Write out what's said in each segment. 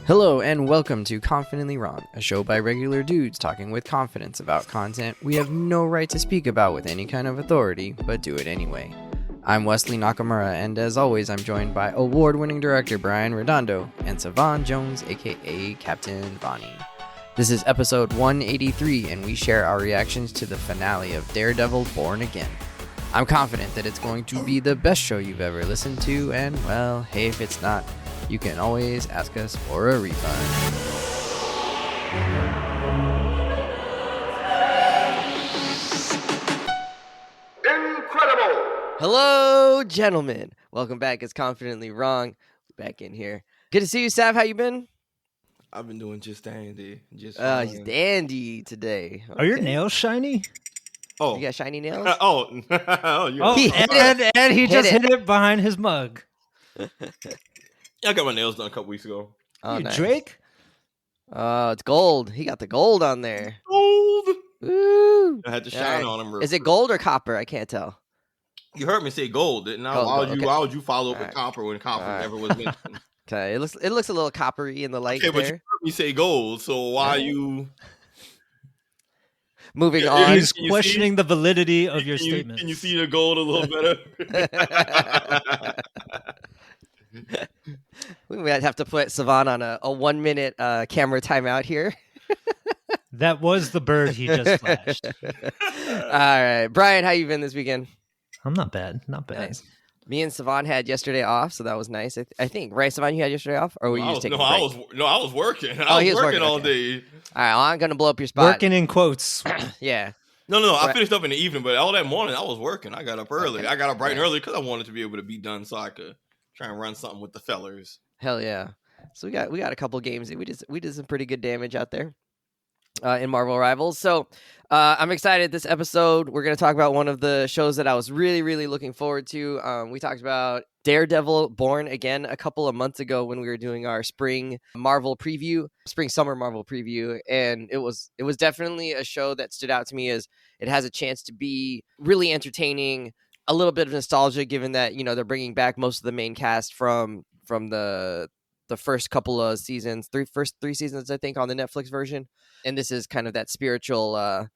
Hello and welcome to Confidently Wrong, a show by regular dudes talking with confidence about content we have no right to speak about with any kind of authority, but do it anyway. I'm Wesley Nakamura, and as always, I'm joined by award-winning director Brian Redondo and Savon Jones, aka Captain Bonnie. This is episode 183, and we share our reactions to the finale of Daredevil Born Again. I'm confident that it's going to be the best show you've ever listened to, and well, hey, if it's not, you can always ask us for a refund. Incredible! Hello, gentlemen. Welcome back. It's Confidently Wrong. Back in here. Good to see you, Sav. How you been? I've been doing just dandy. He's dandy today. Okay. Are your nails shiny? Oh, You got shiny nails? oh, He And he just it. hit it behind his mug. I got my nails done a couple weeks ago. Oh, You nice. Drake? Oh, it's gold. He got the gold on there. Gold. Woo. I had to shine Alright. on them. Is it gold or copper? I can't tell. You heard me say gold, didn't I? Gold, Why would gold, you? okay. Why would you follow up with Alright. copper when copper Alright. never was mentioned? Okay, it looks a little coppery in the light Okay, but you there. heard me say gold, so why you? Moving Yeah, on. He's Can you questioning the validity of your Can statement. you see the gold a little better? We might have to put Savon on a 1 minute camera timeout here. That was the bird he just flashed. All right, Brian, how you been this weekend? I'm not bad. Not bad. Nice. Me and Savon had yesterday off, so that was nice. I think, right, Savon, you had yesterday off, or were you just taking a break? I was working. Oh, I he was was working working, all okay. day. All right, well, I'm gonna blow up your spot. Working in quotes. Yeah. No. I Right. finished up in the evening, but all that morning I was working. I got up early. Okay. I got up bright and Nice. early because I wanted to be able to be done so I could try and run something with the fellers. Hell yeah. So we got a couple games. We did some pretty good damage out there in Marvel Rivals. So I'm excited. This episode, we're going to talk about one of the shows that I was really, really looking forward to. We talked about Daredevil Born Again a couple of months ago when we were doing our spring summer Marvel preview, and it was definitely a show that stood out to me as it has a chance to be really entertaining, a little bit of nostalgia given that, you know, they're bringing back most of the main cast from the first couple of seasons, first three seasons, I think, on the Netflix version. And this is kind of that spiritual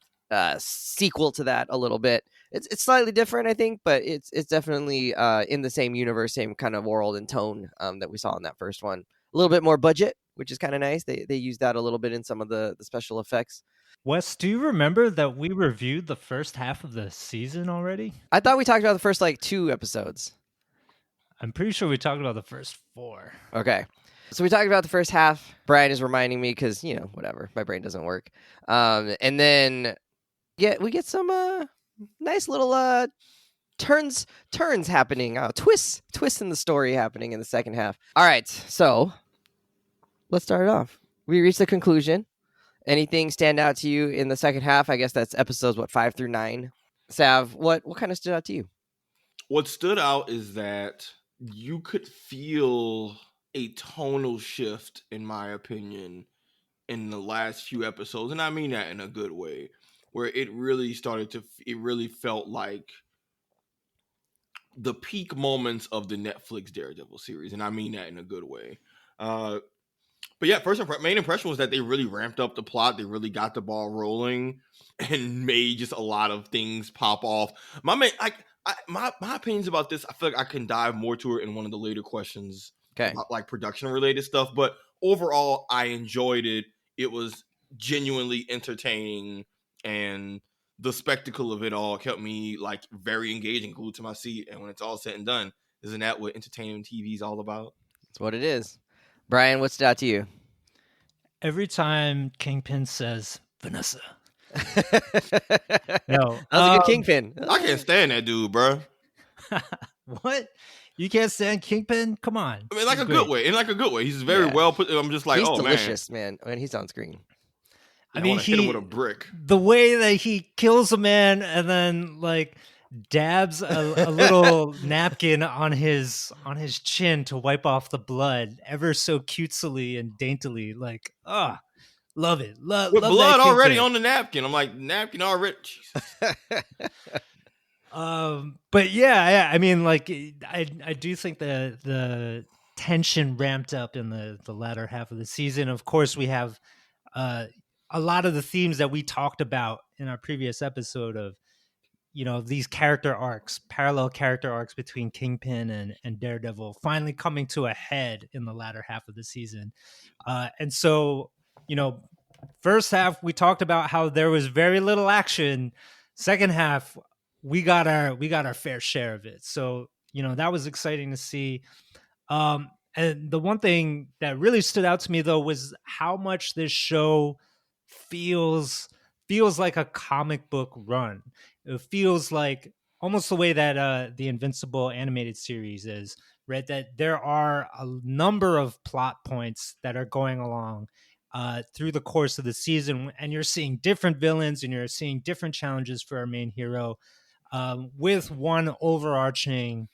sequel to that a little bit. It's slightly different, I think, but it's definitely in the same universe, same kind of world and tone that we saw in that first one. A little bit more budget, which is kind of nice. They used that a little bit in some of the special effects. Wes, do you remember that we reviewed the first half of the season already? I thought we talked about the first like 2 episodes. I'm pretty sure we talked about the first 4. Okay. So we talked about the first half. Brian is reminding me because, you know, whatever. My brain doesn't work. And then we get some nice little turns happening. Twists in the story happening in the second half. All right. So let's start it off. We reached the conclusion. Anything stand out to you in the second half? I guess that's episodes, 5 through 9. Sav, what kind of stood out to you? What stood out is that you could feel a tonal shift, in my opinion, in the last few episodes. And I mean that in a good way, where it really felt like the peak moments of the Netflix Daredevil series. And I mean that in a good way. But yeah, main impression was that they really ramped up the plot. They really got the ball rolling and made just a lot of things pop off. My opinions about this, I feel like I can dive more to it in one of the later questions. Okay. About, like, production related stuff. But overall, I enjoyed it. It was genuinely entertaining, and the spectacle of it all kept me like very engaged and glued to my seat. And when it's all said and done, isn't that what entertainment TV is all about? That's what it is. Brian, what stood out to you? Every time Kingpin says, Vanessa. No. That was a good Kingpin. I can't stand that dude, bro. What? You can't stand Kingpin? Come on. I mean, like a good way. In like a good way. He's very well put. I'm just like, he's oh, delicious, man. When he's on screen. I mean, hit him with a brick. The way that he kills a man and then like dabs a little napkin on his chin to wipe off the blood, ever so cutesily and daintily. Like, love it. Love with love blood that already Kingpin. on the napkin. I'm like, napkin already. But yeah, I mean, like, I do think the tension ramped up in the latter half of the season. Of course, we have a lot of the themes that we talked about in our previous episode of, these character arcs, parallel character arcs between Kingpin and Daredevil finally coming to a head in the latter half of the season. And so, first half, we talked about how there was very little action. Second half, we got our fair share of it. So, that was exciting to see. And the one thing that really stood out to me though was how much this show feels like a comic book run. It feels like almost the way that the Invincible animated series is, right? That there are a number of plot points that are going along through the course of the season, and you're seeing different villains and you're seeing different challenges for our main hero, with one overarching,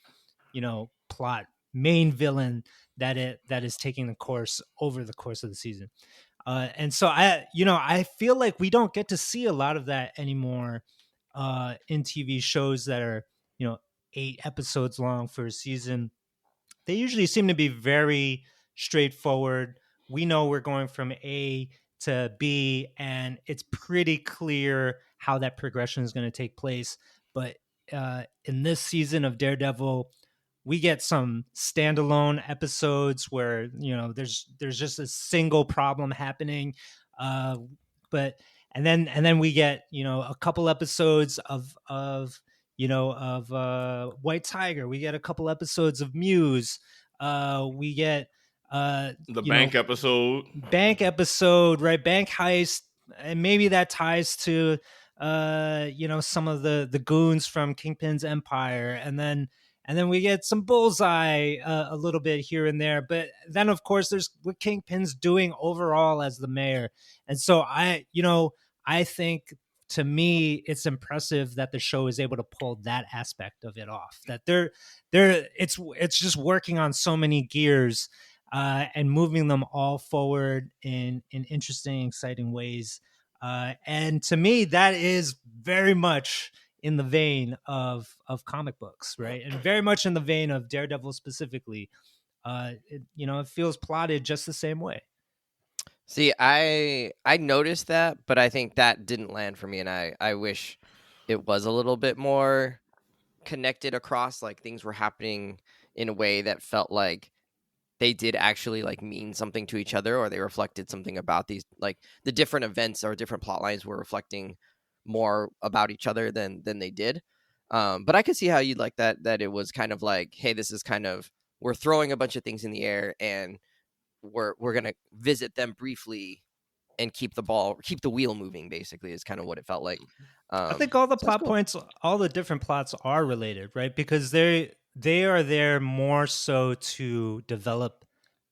plot main villain that is taking the course over the course of the season. And so I feel like we don't get to see a lot of that anymore in TV shows that are, 8 episodes long for a season. They usually seem to be very straightforward. We know we're going from A to B, and it's pretty clear how that progression is going to take place. But in this season of Daredevil, we get some standalone episodes where there's just a single problem happening, but and then we get a couple episodes of White Tiger. We get a couple episodes of Muse. We get The bank episode, right? Bank heist, and maybe that ties to some of the goons from Kingpin's empire, and then we get some Bullseye a little bit here and there. But then, of course, there's what Kingpin's doing overall as the mayor. And so I think, to me, it's impressive that the show is able to pull that aspect of it off. That it's just working on so many gears and moving them all forward in interesting, exciting ways. And to me, that is very much in the vein of comic books, right? And very much in the vein of Daredevil specifically. It feels plotted just the same way. See, I noticed that, but I think that didn't land for me, and I wish it was a little bit more connected across, like things were happening in a way that felt like they did actually like mean something to each other, or they reflected something about these, like the different events or different plot lines were reflecting more about each other than they did. But I could see how you'd like that it was kind of like, hey, this is kind of, we're throwing a bunch of things in the air and we're gonna visit them briefly and keep the wheel moving, basically, is kind of what it felt like. I think all the plot points, all the different plots are related, right? Because they are there more so to develop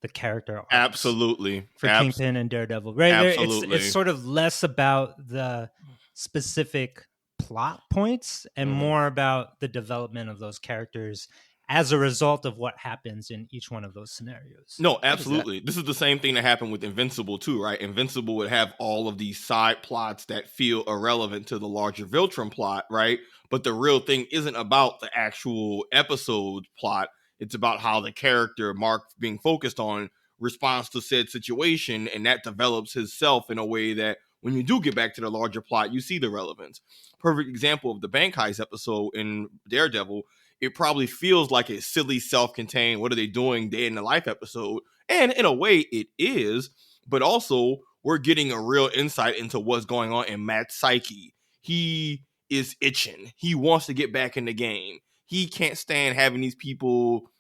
the character arcs. Absolutely. For Kingpin and Daredevil, right? Absolutely. It's sort of less about the specific plot points and more about the development of those characters as a result of what happens in each one of those scenarios. No, absolutely. This is the same thing that happened with Invincible too, right? Invincible would have all of these side plots that feel irrelevant to the larger Viltrum plot, right? But the real thing isn't about the actual episode plot. It's about how the character Mark being focused on responds to said situation, and that develops his self in a way that when you do get back to the larger plot, you see the relevance. Perfect example of the bank heist episode in Daredevil. It probably feels like a silly, self-contained, what are they doing day in the life episode. And in a way it is, but also we're getting a real insight into what's going on in Matt's psyche. He is itching. He wants to get back in the game. He can't stand having these people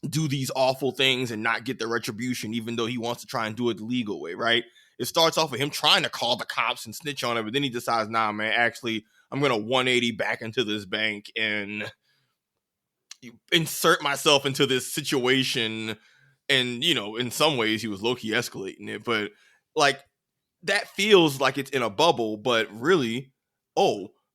do these awful things and not get the retribution, even though he wants to try and do it the legal way, right? It starts off with him trying to call the cops and snitch on it, but then he decides, nah, man, actually, I'm going to 180 back into this bank and insert myself into this situation. And, in some ways he was low-key escalating it, but like that feels like it's in a bubble, but really,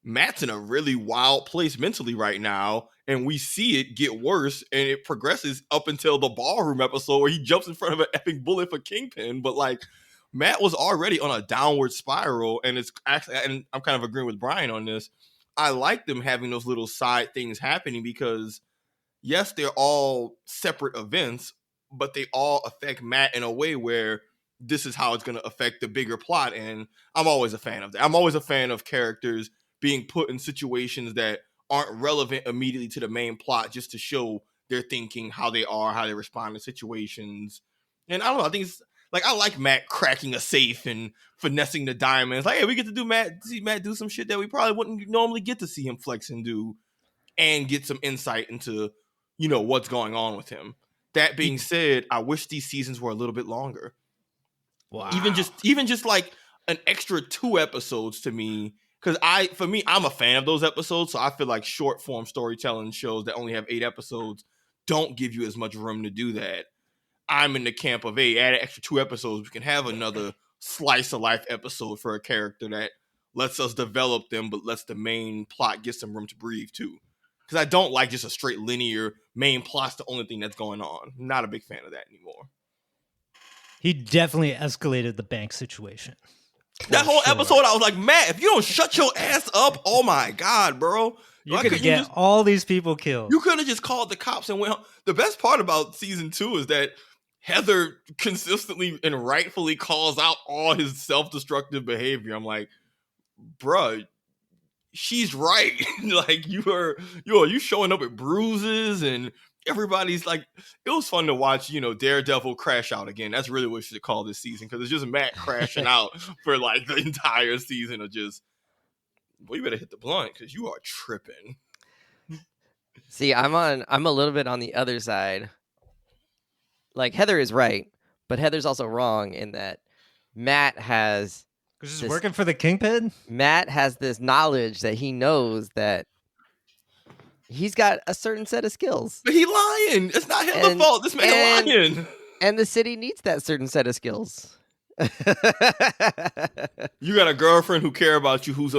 Matt's in a really wild place mentally right now, and we see it get worse, and it progresses up until the ballroom episode where he jumps in front of an epic bullet for Kingpin. But like, Matt was already on a downward spiral, and it's actually, and I'm kind of agreeing with Brian on this, I like them having those little side things happening because yes, they're all separate events, but they all affect Matt in a way where this is how it's going to affect the bigger plot. And I'm always a fan of that. I'm always a fan of characters being put in situations that aren't relevant immediately to the main plot, just to show their thinking, how they are, how they respond to situations. And I don't know, I think it's like, I like Matt cracking a safe and finessing the diamonds. Like, hey, we get to see Matt do some shit that we probably wouldn't normally get to see him flex and do, and get some insight into, what's going on with him. That being said, I wish these seasons were a little bit longer. Wow. Even just like an extra 2 episodes to me, because I'm a fan of those episodes, so I feel like short form storytelling shows that only have 8 episodes don't give you as much room to do that. I'm in the camp of, add an extra 2 episodes, we can have another slice of life episode for a character that lets us develop them, but lets the main plot get some room to breathe too. Because I don't like just a straight linear main plot's the only thing that's going on. I'm not a big fan of that anymore. He definitely escalated the bank situation. That whole episode, I was like, Matt, if you don't shut your ass up, oh my God, bro. You could get all these people killed. You could have just called the cops and went home. The best part about season 2 is that Heather consistently and rightfully calls out all his self-destructive behavior. I'm like, bruh, she's right. Like, you showing up with bruises, and everybody's like, it was fun to watch, Daredevil crash out again. That's really what you should call this season, because it's just Matt crashing out for like the entire season of just, well, you better hit the blunt because you are tripping. See, I'm a little bit on the other side. Like, Heather is right, but Heather's also wrong in that Matt has... Because he's working for the Kingpin? Matt has this knowledge that he knows that he's got a certain set of skills. But he lying. It's not his fault. This man lying. And the city needs that certain set of skills. You got a girlfriend who care about you, who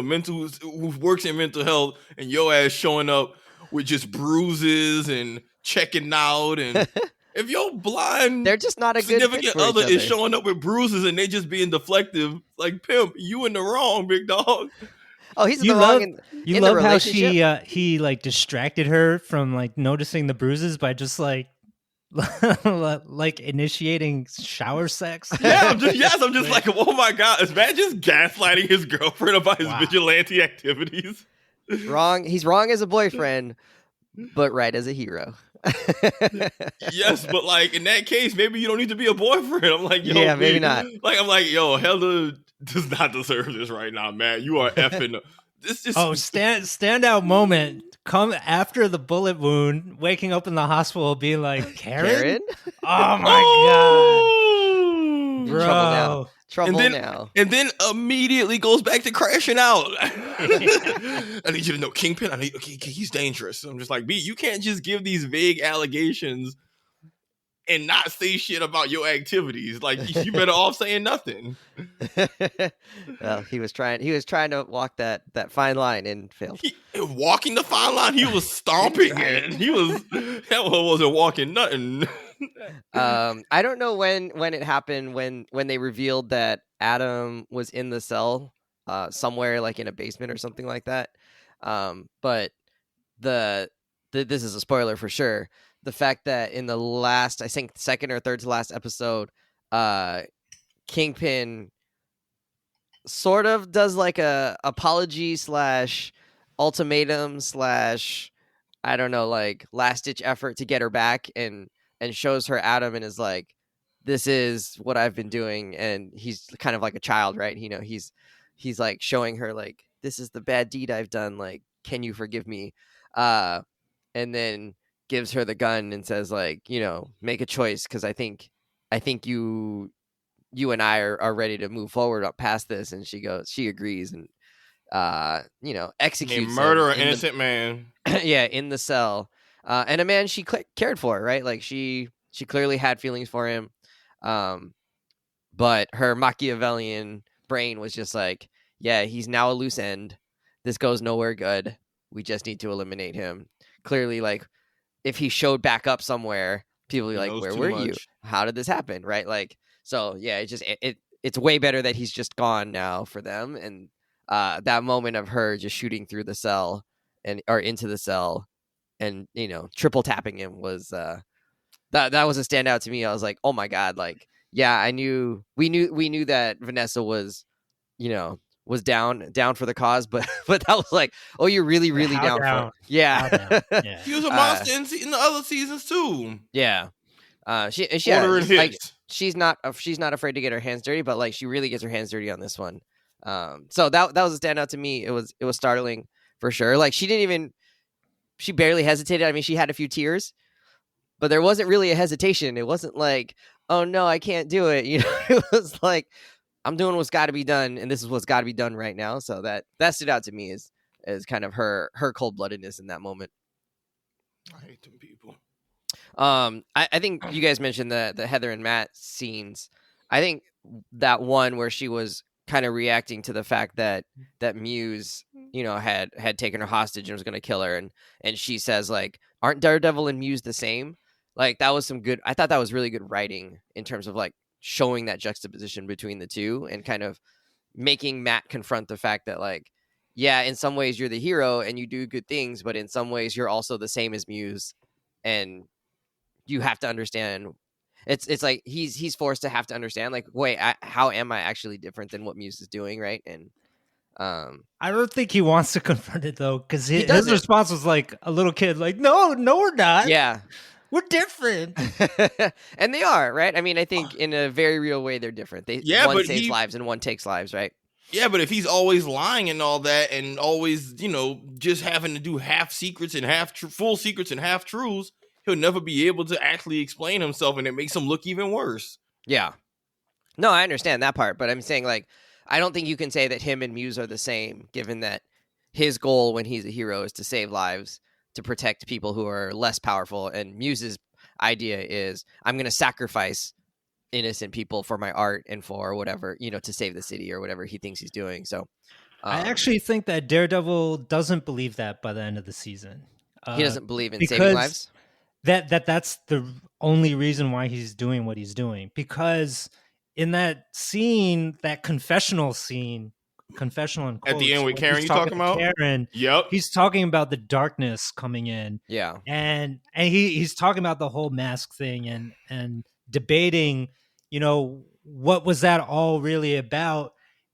works in mental health, and your ass showing up with just bruises and checking out, and if your blind, they're just not a good significant other is showing up with bruises and they just being deflective, like, pimp, you in the wrong, big dog. Oh, he's in the wrong. You love how he like distracted her from like noticing the bruises by just like initiating shower sex. Yeah, I'm just like, oh my God, is Matt just gaslighting his girlfriend about his vigilante activities? Wrong. He's wrong as a boyfriend, but right as a hero. Yes, but like in that case, maybe you don't need to be a boyfriend. I'm like, yo, yeah, maybe not. Like, I'm like, yo, Heather does not deserve this right now, man. You are effing. This just standout moment. Come after the bullet wound, waking up in the hospital, being like, Karen? Oh my God, bro. Trouble now. And then immediately goes back to crashing out. I need you to know, Kingpin, he's dangerous. I'm just like, B, you can't just give these vague allegations and not say shit about your activities. Like, you better off saying nothing. Well, he was trying to walk that fine line and failed. Walking the fine line, he was stomping it. That wasn't walking nothing. I don't know when it happened, when they revealed that Adam was in the cell somewhere like in a basement or something like that. But this is a spoiler for sure. The fact that in the last, I think second or third to last episode, Kingpin sort of does like a apology / ultimatum / I don't know, like last ditch effort to get her back, and shows her Adam and is like, this is what I've been doing. And he's kind of like a child, right? He's like showing her like, this is the bad deed I've done. Like, can you forgive me? And then gives her the gun and says like, make a choice. Cause I think you and I are ready to move forward up past this. And she agrees and, executes murder an innocent man. Yeah. In the cell. And a man she cared for, right? Like she clearly had feelings for him. But her Machiavellian brain was just like, yeah, he's now a loose end. This goes nowhere good. We just need to eliminate him. Clearly, like, if he showed back up somewhere, people would be like, where were you? How did this happen? Right? Like, so yeah, it's way better that he's just gone now for them. And that moment of her just shooting through the cell or into the cell and triple tapping him was that was a standout to me. I was like, oh my god, like yeah, we knew that Vanessa was, was down for the cause, but that was like, oh, you're really How down for it. down? Yeah. How down? Yeah. He was a monster in the other seasons too. Yeah. She Ordering like hits. she's not afraid to get her hands dirty, but like she really gets her hands dirty on this one. So that was a standout to me. It was startling for sure. Like she barely hesitated. I mean, she had a few tears, but there wasn't really a hesitation. It wasn't like, oh no, I can't do it. It was like, I'm doing what's got to be done, and this is what's got to be done right now. So that stood out to me as kind of her cold-bloodedness in that moment. I hate them people. I think you guys mentioned the Heather and Matt scenes. I think that one where she was kind of reacting to the fact that Muse, had taken her hostage and was going to kill her, and she says like, aren't Daredevil and Muse the same? Like that was I thought that was really good writing in terms of like showing that juxtaposition between the two and kind of making Matt confront the fact that like, yeah, in some ways you're the hero and you do good things, but in some ways you're also the same as Muse, and you have to understand. It's like he's forced to have to understand like, wait, how am I actually different than what Muse is doing, right? And I don't think he wants to confront it though, because his doesn't. response was like a little kid, like, no, we're not. Yeah, we're different. and they are, right? I mean, I think in a very real way they're different. One saves lives and one takes lives, right? Yeah, but if he's always lying and all that, and always, just having to do half secrets and full secrets and half truths, he'll never be able to actually explain himself, and it makes him look even worse. Yeah. No, I understand that part, but I'm saying like, I don't think you can say that him and Muse are the same, given that his goal when he's a hero is to save lives, to protect people who are less powerful, and Muse's idea is, I'm going to sacrifice innocent people for my art and for whatever, to save the city or whatever he thinks he's doing. So I actually think that Daredevil doesn't believe that by the end of the season. He doesn't believe in saving lives? That's the only reason why he's doing what he's doing. Because in that scene, that confessional in quotes, at the end with Karen, you talking about? Karen, yep. He's talking about the darkness coming in. Yeah. And he's talking about the whole mask thing and debating, what was that all really about?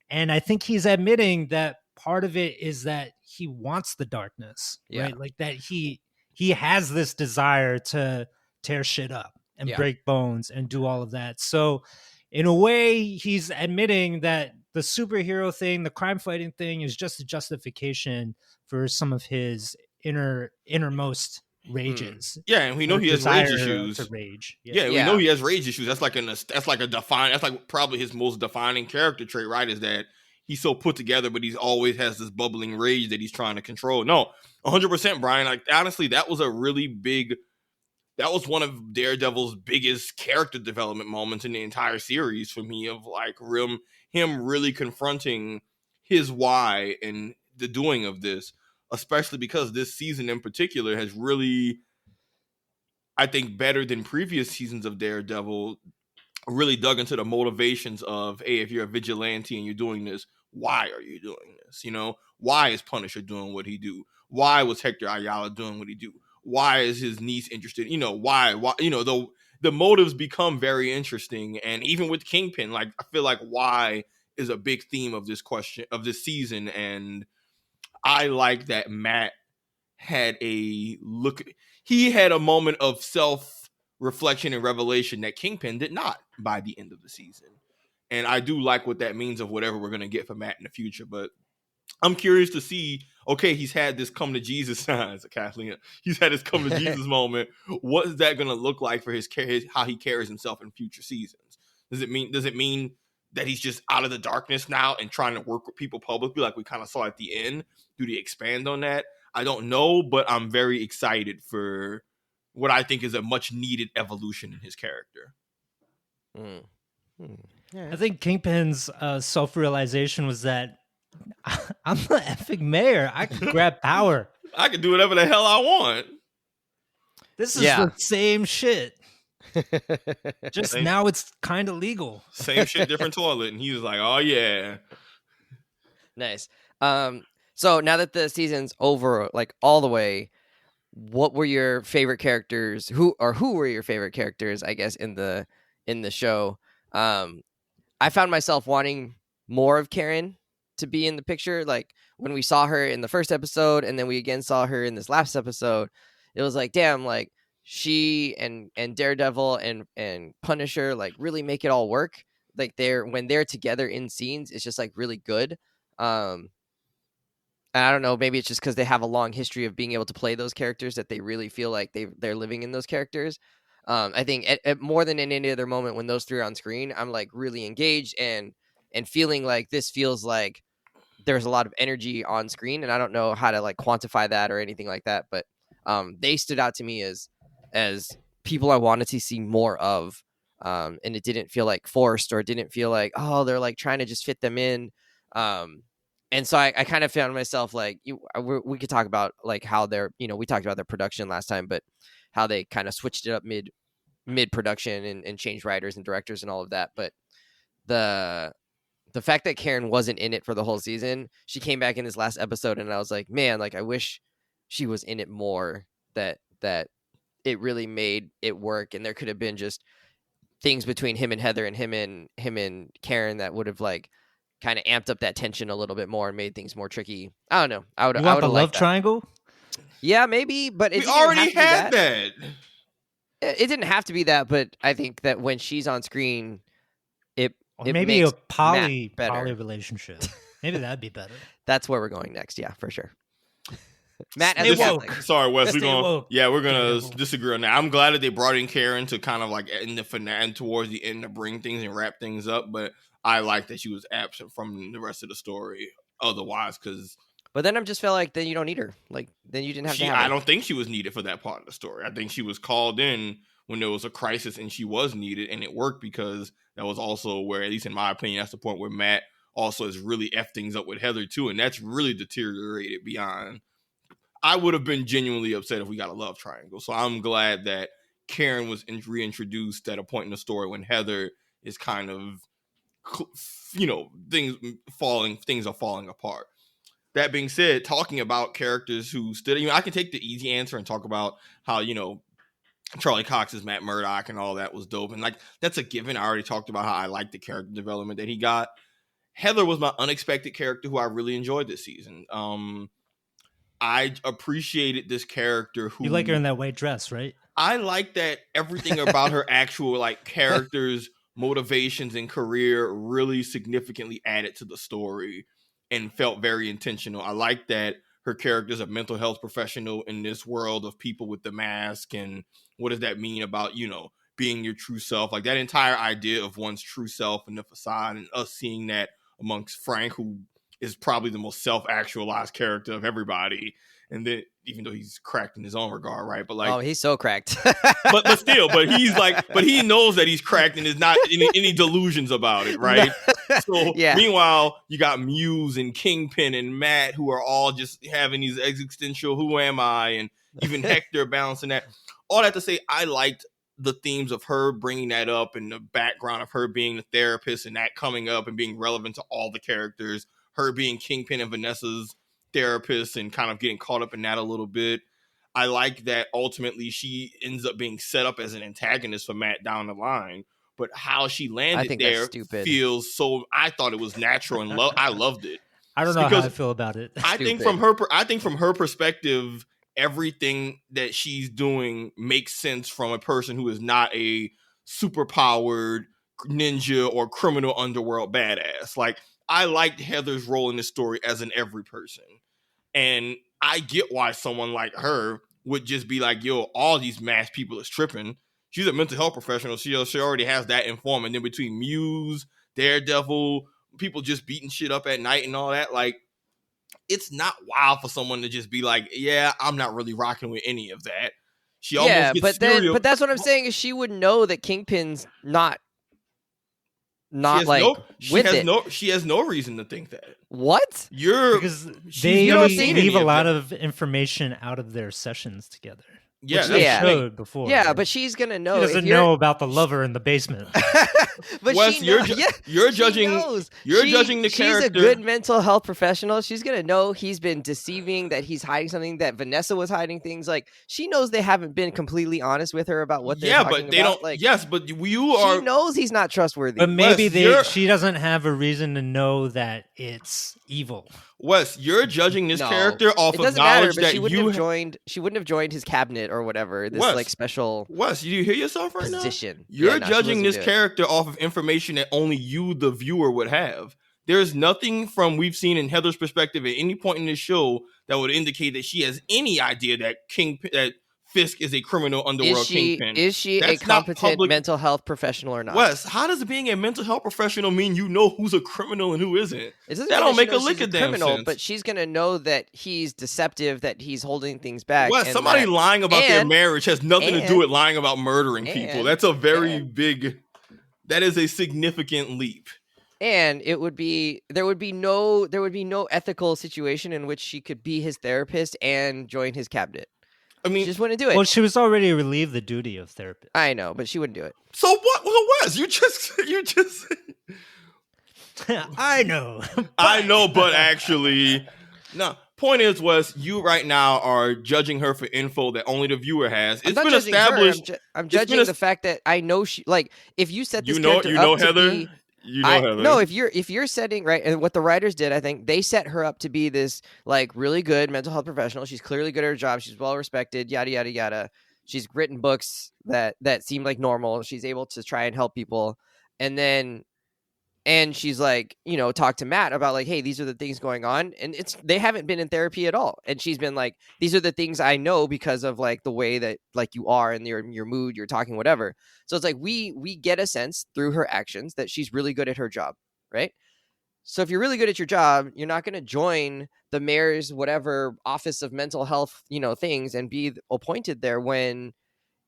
And I think he's admitting that part of it is that he wants the darkness, right? Like that he has this desire to tear shit up and break bones and do all of that. So in a way, he's admitting that the superhero thing, the crime fighting thing, is just a justification for some of his innermost rages. Yeah, and we know he has rage issues. To rage. Yeah, we know he has rage issues. That's like probably his most defining character trait, right? Is that he's so put together, but he's always has this bubbling rage that he's trying to control. No, 100%, Brian. Like honestly, that was one of Daredevil's biggest character development moments in the entire series for me, of like him really confronting his why and the doing of this, especially because this season in particular has really, I think, better than previous seasons of Daredevil, really dug into the motivations of, hey, if you're a vigilante and you're doing this, why are you doing this? Why is Punisher doing what he do? Why was Hector Ayala doing what he do? Why is his niece interested? Why, the motives become very interesting. And even with Kingpin, like, I feel like why is a big theme of this season. And I like that Matt had he had a moment of self-reflection and revelation that Kingpin did not by the end of the season. And I do like what that means of whatever we're going to get from Matt in the future. But I'm curious to see, okay, he's had this come to Jesus Kathleen. He's had this come to Jesus moment. What is that going to look like for his how he carries himself in future seasons? Does it mean that he's just out of the darkness now and trying to work with people publicly like we kind of saw at the end? Do they expand on that? I don't know, but I'm very excited for what I think is a much needed evolution in his character. Yeah. I think Kingpin's self-realization was that I'm the effing mayor. I can grab power. I can do whatever the hell I want. This is the same shit. Just now it's kind of legal. Same shit, different toilet. And he was like, oh, yeah. Nice. So now that the season's over, like all the way, what were your favorite characters? Who were your favorite characters? I guess in the show. I found myself wanting more of Karen to be in the picture. Like when we saw her in the first episode, and then we again saw her in this last episode, it was like, damn, like she and Daredevil and Punisher like really make it all work. Like when they're together in scenes, it's just like really good. And I don't know, maybe it's just because they have a long history of being able to play those characters that they really feel like they're living in those characters. I think at more than in any other moment when those three are on screen, I'm like really engaged and feeling like this feels like there's a lot of energy on screen, and I don't know how to like quantify that or anything like that, but they stood out to me as people I wanted to see more of, and it didn't feel like forced, or it didn't feel like, oh, they're like trying to just fit them in. And so I kind of found myself like, we could talk about like how they're, we talked about their production last time, but how they kind of switched it up mid production and changed writers and directors and all of that. But the fact that Karen wasn't in it for the whole season, she came back in this last episode, and I was like, man, like I wish she was in it more, that it really made it work. And there could have been just things between him and Heather and him and Karen that would have like kind of amped up that tension a little bit more and made things more tricky. I don't know. I would You want the love that. triangle? Yeah, maybe, but we already had that. It didn't have to be that, but I think that when she's on screen, it maybe a makes poly Matt better. relationship. Maybe that'd be better. That's where we're going next. Yeah, for sure. Matt, Stay woke. Sorry, Wes. We're Stay gonna woke. disagree on that. I'm glad that they brought in Karen to kind of like in the finale and towards the end to bring things and wrap things up. But I like that she was absent from the rest of the story. Otherwise, because. But then I just felt like then you don't need her. Like then you didn't have to have her. I don't think she was needed for that part of the story. I think she was called in when there was a crisis and she was needed, and it worked because that was also where, at least in my opinion, that's the point where Matt also has really effed things up with Heather too, and that's really deteriorated beyond. I would have been genuinely upset if we got a love triangle. So I'm glad that Karen was reintroduced at a point in the story when Heather is kind of, things are falling apart. That being said, talking about characters who stood, I can take the easy answer and talk about how, Charlie Cox's Matt Murdock and all that was dope. And like, that's a given. I already talked about how I liked the character development that he got. Heather was my unexpected character who I really enjoyed this season. I appreciated this character who... You like her in that white dress, right? I like that everything about her actual like character's motivations and career really significantly added to the story and felt very intentional. I like that her character's a mental health professional in this world of people with the mask, and what does that mean about, being your true self? Like that entire idea of one's true self and the facade, and us seeing that amongst Frank, who is probably the most self-actualized character of everybody. And then, even though he's cracked in his own regard, right? But like, oh, he's so cracked. but he's like, but he knows that he's cracked and there's not any delusions about it, right? So yeah. Meanwhile, you got Muse and Kingpin and Matt, who are all just having these existential "Who am I?" and even Hector balancing that. All that to say, I liked the themes of her bringing that up and the background of her being the therapist and that coming up and being relevant to all the characters. Her being Kingpin and Vanessa's therapist and kind of getting caught up in that a little bit. I like that ultimately she ends up being set up as an antagonist for Matt down the line, but how she landed there feels so. I thought it was natural and I loved it. I don't know how I feel about it. I think from her perspective, everything that she's doing makes sense from a person who is not a superpowered ninja or criminal underworld badass. Like, I liked Heather's role in this story as an every person. And I get why someone like her would just be like, yo, all these masked people is tripping. She's a mental health professional. She already has that informed. And then between Muse, Daredevil, people just beating shit up at night and all that, like, it's not wild for someone to just be like, yeah, I'm not really rocking with any of that. She almost gets but that's what I'm saying is she would know that Kingpin's not she has no reason to think that. What? Because they leave a lot of information out of their sessions together. Yeah, which they Yeah. showed before. Yeah, but she's gonna know. She if doesn't you're- know about the lover in the basement. But Wes, she you're knows. you're She judging. knows. You're judging the She's character. a good mental health professional. She's gonna know he's been deceiving, that he's hiding something, that Vanessa was hiding things. Like, she knows they haven't been completely honest with her about what they're Yeah, talking but they about. don't. Like, Yes, but you she are. knows he's not trustworthy. But maybe Wes, she doesn't have a reason to know that it's evil. Wes, you're judging this No, character off it of doesn't matter. knowledge But that she wouldn't you have joined. She wouldn't have joined his cabinet or whatever. This Wes, like special Wes, you hear yourself right position. now? You're Yeah, no, she judging wasn't this doing it. character off of information that only you, the viewer, would have. There's nothing from we've seen in Heather's perspective at any point in this show that would indicate that she has any idea that Fisk is a criminal underworld kingpin. Is she That's a not competent public- mental health professional or not? Wes, how does being a mental health professional mean you know who's a criminal and who isn't? It doesn't That mean don't she make a knows lick she's of damn criminal, sense. but she's gonna know that he's deceptive, that he's holding things back. Wes, and somebody that- lying about their and- marriage has nothing to do and- with lying about murdering people. and- That's a very and- big. That is a significant leap. And there would be no ethical situation in which she could be his therapist and join his cabinet. I She mean, just wouldn't do it. Well, she was already relieved the duty of therapist. I know, but she wouldn't do it. so what? Well, Wes, you just. I know. I know, but actually, no. Point is, Wes, you right now are judging her for info that only the viewer has. I'm It's not been judging her, established. I'm it's been judging es- the fact that I know she, like, if you set this You know character up to Heather. be, You know Heather. no, if you're setting right, and what the writers did, I think they set her up to be this like really good mental health professional. She's clearly good at her job. She's well respected. Yada yada yada. She's written books that seem like normal. She's able to try and help people, and she's like, talk to Matt about like, hey, these are the things going on, and they haven't been in therapy at all, and she's been like, these are the things I know because of like the way that like you are and your mood, you're talking, whatever. So it's like we get a sense through her actions that she's really good at her job, right? So if you're really good at your job, you're not going to join the mayor's whatever office of mental health, things, and be appointed there when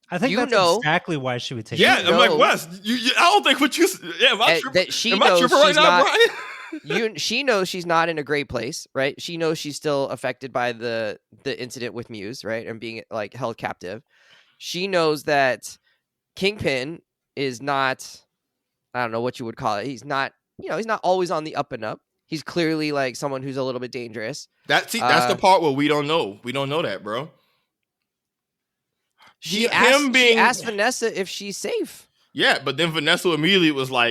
I think that's exactly why she would take Yeah, it. I'm like, Wes, I don't think what you. Yeah, am I tripping? that she Am I knows tripping right she's now, not. Brian? She knows she's not in a great place, right? She knows she's still affected by the incident with Muse, right, and being like held captive. She knows that Kingpin is not, I don't know what you would call it. He's not, he's not always on the up and up. He's clearly like someone who's a little bit dangerous. That's the part where we don't know. We don't know that, bro. She asked Vanessa if she's safe. Yeah, but then Vanessa immediately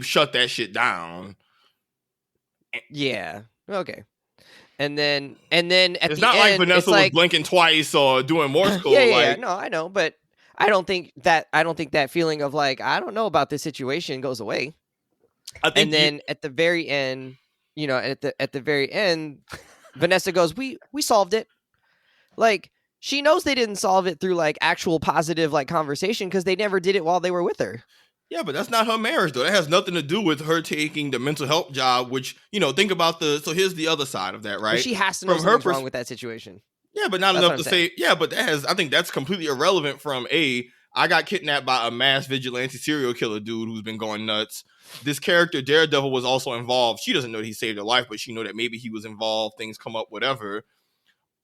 shut that shit down. Yeah. Okay. And then at the end, it's not like Vanessa was blinking twice or doing Morse code. Yeah. No, I know, but I don't think that feeling of like, I don't know about this situation goes away. I think and then at the very end, at the very end, Vanessa goes, we solved it. Like, she knows they didn't solve it through like actual positive like conversation because they never did it while they were with her. Yeah, but that's not her marriage though. That has nothing to do with her taking the mental health job, which, think about so here's the other side of that, right? But she has to know something's wrong with that situation. Yeah, but not enough to say, yeah, but I think that's completely irrelevant from I got kidnapped by a mass vigilante serial killer dude who's been going nuts. This character, Daredevil, was also involved. She doesn't know that he saved her life, but she know that maybe he was involved. Things come up, whatever.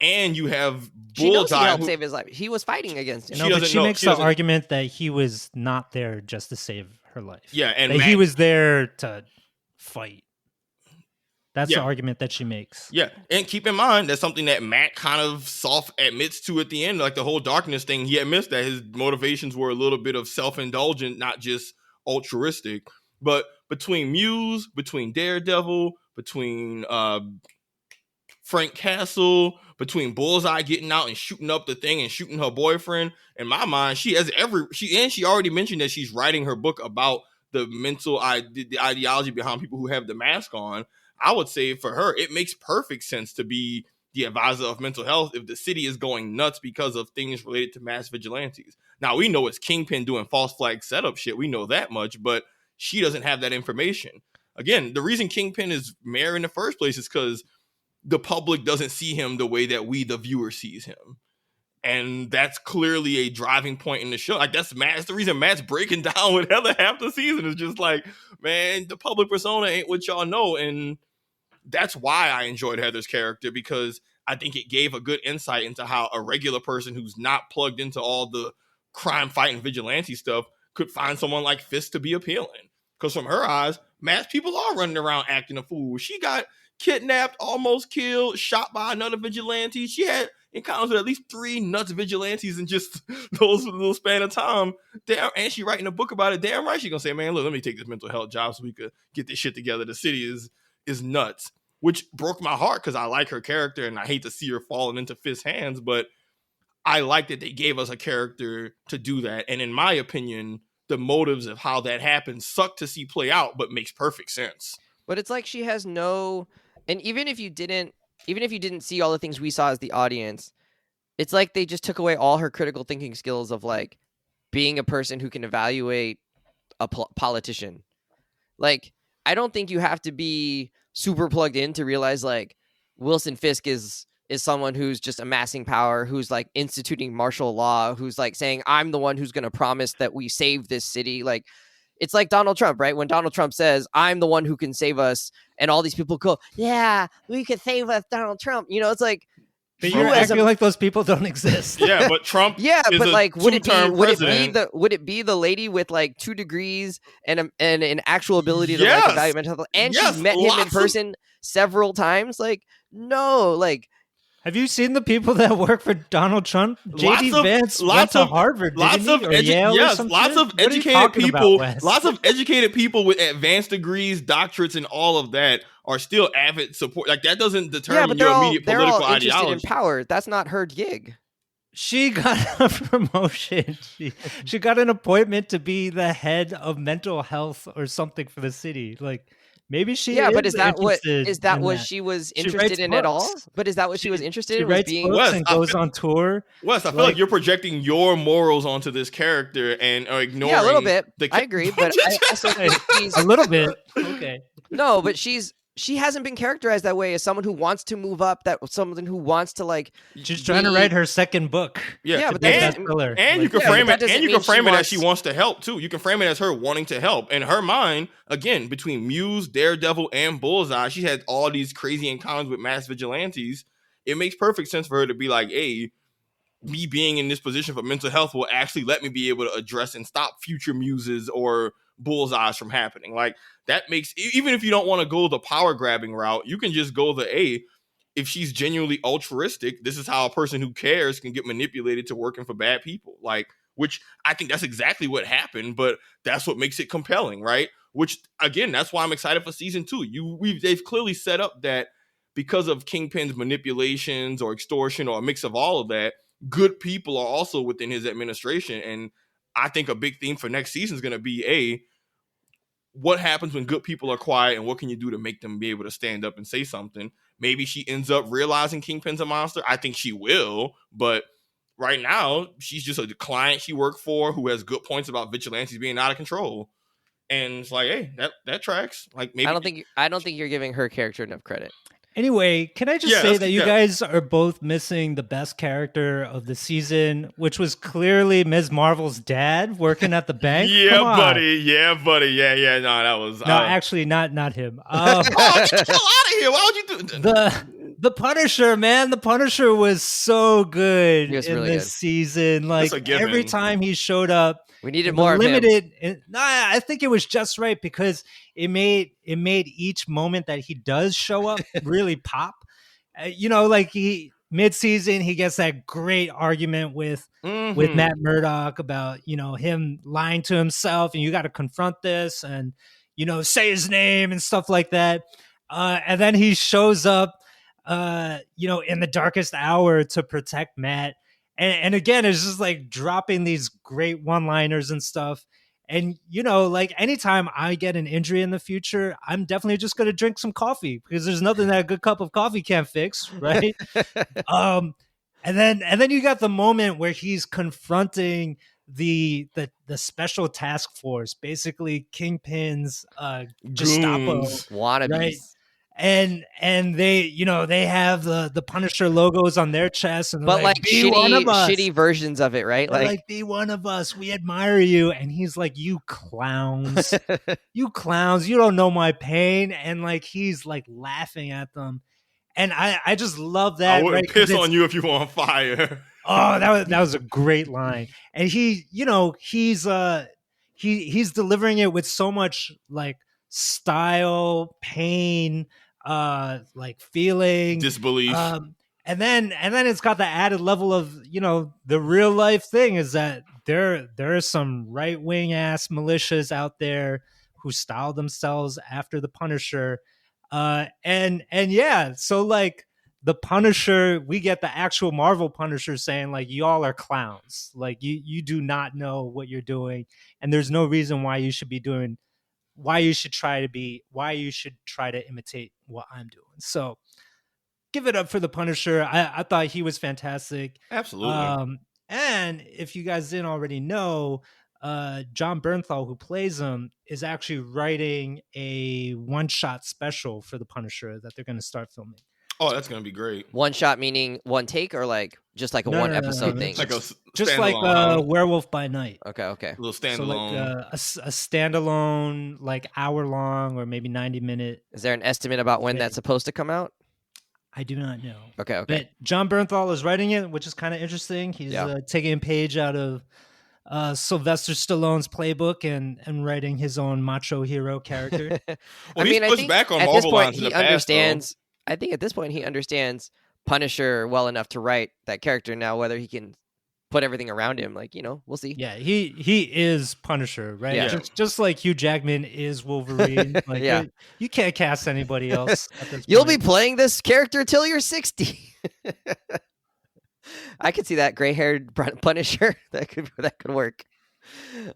And you have Bullseye. She knows he helped save his life. He was fighting against him. No, but she makes the argument that he was not there just to save her life. Yeah, and he was there to fight. That's the argument that she makes. Yeah, and keep in mind, that's something that Matt kind of soft admits to at the end. Like the whole darkness thing, he admits that his motivations were a little bit of self-indulgent, not just altruistic. But between Muse, between Daredevil, between Frank Castle, between Bullseye getting out and shooting up the thing and shooting her boyfriend, in my mind, she already mentioned that she's writing her book about the the ideology behind people who have the mask on. I would say for her, it makes perfect sense to be the advisor of mental health if the city is going nuts because of things related to mass vigilantes. Now, we know it's Kingpin doing false flag setup shit. We know that much, but she doesn't have that information. Again, the reason Kingpin is mayor in the first place is because the public doesn't see him the way that we, the viewer, sees him. And that's clearly a driving point in the show. Like, that's the reason Matt's breaking down with Heather half the season is just like, man, the public persona ain't what y'all know. And that's why I enjoyed Heather's character, because I think it gave a good insight into how a regular person who's not plugged into all the crime fighting vigilante stuff could find someone like Fisk to be appealing. Because from her eyes, masked people are running around acting a fool. She got kidnapped, almost killed, shot by another vigilante. She had encounters with at least 3 nuts vigilantes in just those little span of time. Damn, and she writing a book about it. Damn right, she gonna say, man, look, let me take this mental health job so we could get this shit together. The city is nuts. Which broke my heart because I like her character and I hate to see her falling into Fisk's hands, but I like that they gave us a character to do that. And in my opinion, the motives of how that happened suck to see play out, but makes perfect sense. But it's like she has no, and even if you didn't see all the things we saw as the audience, it's like they just took away all her critical thinking skills of like being a person who can evaluate a politician. Like, I don't think you have to be super plugged in to realize like Wilson Fisk is someone who's just amassing power, who's like instituting martial law, who's like saying, I'm the one who's going to promise that we save this city. Like, it's like Donald Trump, right? When Donald Trump says, I'm the one who can save us, and all these people go, yeah, we could save us, Donald Trump. You know, it's like, but you're acting like those people don't exist. Yeah, but Trump. Yeah, is but a like, would it be the lady with like 2 degrees and an actual ability to Yes. like evaluate mental health, and Yes, she's met him in lots of- person several times? Like, no, like. Have you seen the people that work for Donald Trump? J.D. Vance went to Harvard, didn't he? Or Yale or some lots shit? of What are you educated talking people. about, Wes? Lots of educated people with advanced degrees, doctorates, and all of that are still avid support. Like that doesn't Yeah, determine but your immediate they're political all interested ideology. in power. That's not her gig. She got a promotion. She got an appointment to be the head of mental health or something for the city. Like maybe she. Yeah, but is that what that she was She interested writes in at all? books. But is that what she was interested She in? Was writes being books Wes, and I goes feel- on tour. Wes, I feel like you're projecting your morals onto this character and are ignoring. Yeah, a little bit. the I agree, but I also think she's A little bit. Okay. no, but she hasn't been characterized that way as someone who wants to move up, that someone who wants to like. She's trying to write her second book. Yeah, but and, bestseller. and you can Yeah, frame but it, that doesn't and you mean can frame she it as she wants- wants to help too. You can frame it as her wanting to help. In her mind, again, between Muse, Daredevil, and Bullseye, she had all these crazy encounters with mass vigilantes. It makes perfect sense for her to be like, hey, me being in this position for mental health will actually let me be able to address and stop future Muses or Bullseyes from happening. Like that makes, even if you don't want to go the power grabbing route, you can just go if she's genuinely altruistic, this is how a person who cares can get manipulated to working for bad people. Like, which I think that's exactly what happened, but that's what makes it compelling, right? Which again, that's why I'm excited for season 2. They've clearly set up that because of Kingpin's manipulations or extortion or a mix of all of that, good people are also within his administration. And I think a big theme for next season is going to be what happens when good people are quiet and what can you do to make them be able to stand up and say something? Maybe she ends up realizing Kingpin's a monster. I think she will, but right now she's just a client she worked for who has good points about vigilantes being out of control. And it's like, hey, that tracks. Like maybe I don't think you're giving her character enough credit. Anyway, can I just say that you guys are both missing the best character of the season, which was clearly Ms. Marvel's dad working at the bank? Yeah, Come on. buddy. Yeah. No, that was No, actually, not him. oh, get the hell out of here! Why would you do The Punisher, man, the Punisher was so good He was in really this good. season. Like a given. every time he showed up, We needed the more of him. limited. No, I think it was just right because it made each moment that he does show up really pop. Like mid-season he gets that great argument with Matt Murdock about him lying to himself, and you got to confront this and say his name and stuff like that. And then he shows up, in the darkest hour to protect Matt. And again, it's just like dropping these great one-liners and stuff. And, like anytime I get an injury in the future, I'm definitely just going to drink some coffee because there's nothing that a good cup of coffee can't fix. Right. And then you got the moment where he's confronting the special task force, basically Kingpin's Gestapo Wannabes. right? And they they have the Punisher logos on their chests, and But like be one of us. shitty versions of it, right? They're like, be one of us. We admire you. And he's like, you clowns, you don't know my pain. And like he's like laughing at them. And I just love I that, wouldn't right? 'Cause piss on you if you were on fire. oh, that was a great line. And he, he's delivering it with so much like style, pain, like feeling. Disbelief. And then it's got the added level of, the real life thing is that there are some right wing ass militias out there who style themselves after the Punisher. And yeah, so like the Punisher, we get the actual Marvel Punisher saying like, y'all are clowns. Like you do not know what you're doing, and there's no reason why you should try to imitate what I'm doing. So give it up for the Punisher. I thought he was fantastic. Absolutely. And if you guys didn't already know, Jon Bernthal, who plays him, is actually writing a one-shot special for the Punisher that they're going to start filming. Oh, that's gonna be great. One shot meaning one take, or like just like a No, one no, no, episode no, thing. Like a just like standalone, Werewolf by Night. Okay. little So standalone. like a standalone, like hour long or maybe 90-minute. Is there an estimate about when that's supposed to come out? I do not know. Okay. But Jon Bernthal is writing it, which is kind of interesting. He's taking a page out of Sylvester Stallone's playbook and writing his own macho hero character. Well, he's pushed back on Marvel lines in the past, understands. I think at this point he understands Punisher well enough to write that character. Now, whether he can put everything around him, like, we'll see. Yeah, he is Punisher, right? Yeah. Just like Hugh Jackman is Wolverine. Like, Yeah. you can't cast anybody else at this You'll point. be playing this character till you're 60. I could see that gray-haired Punisher. That could work.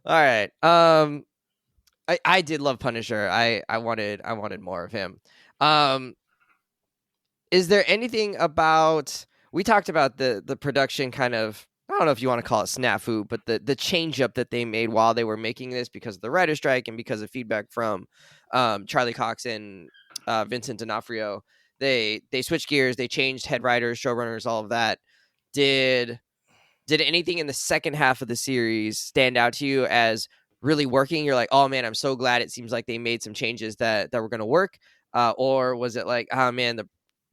All right. I did love Punisher. I wanted more of him. Is there anything about, we talked about the production kind of, I don't know if you want to call it snafu, but the change up that they made while they were making this because of the writer's strike and because of feedback from Charlie Cox and Vincent D'Onofrio. They switched gears, they changed head writers, showrunners, all of that. Did anything in the second half of the series stand out to you as really working? You're like, oh man, I'm so glad it seems like they made some changes that were going to work. Or was it like, oh man,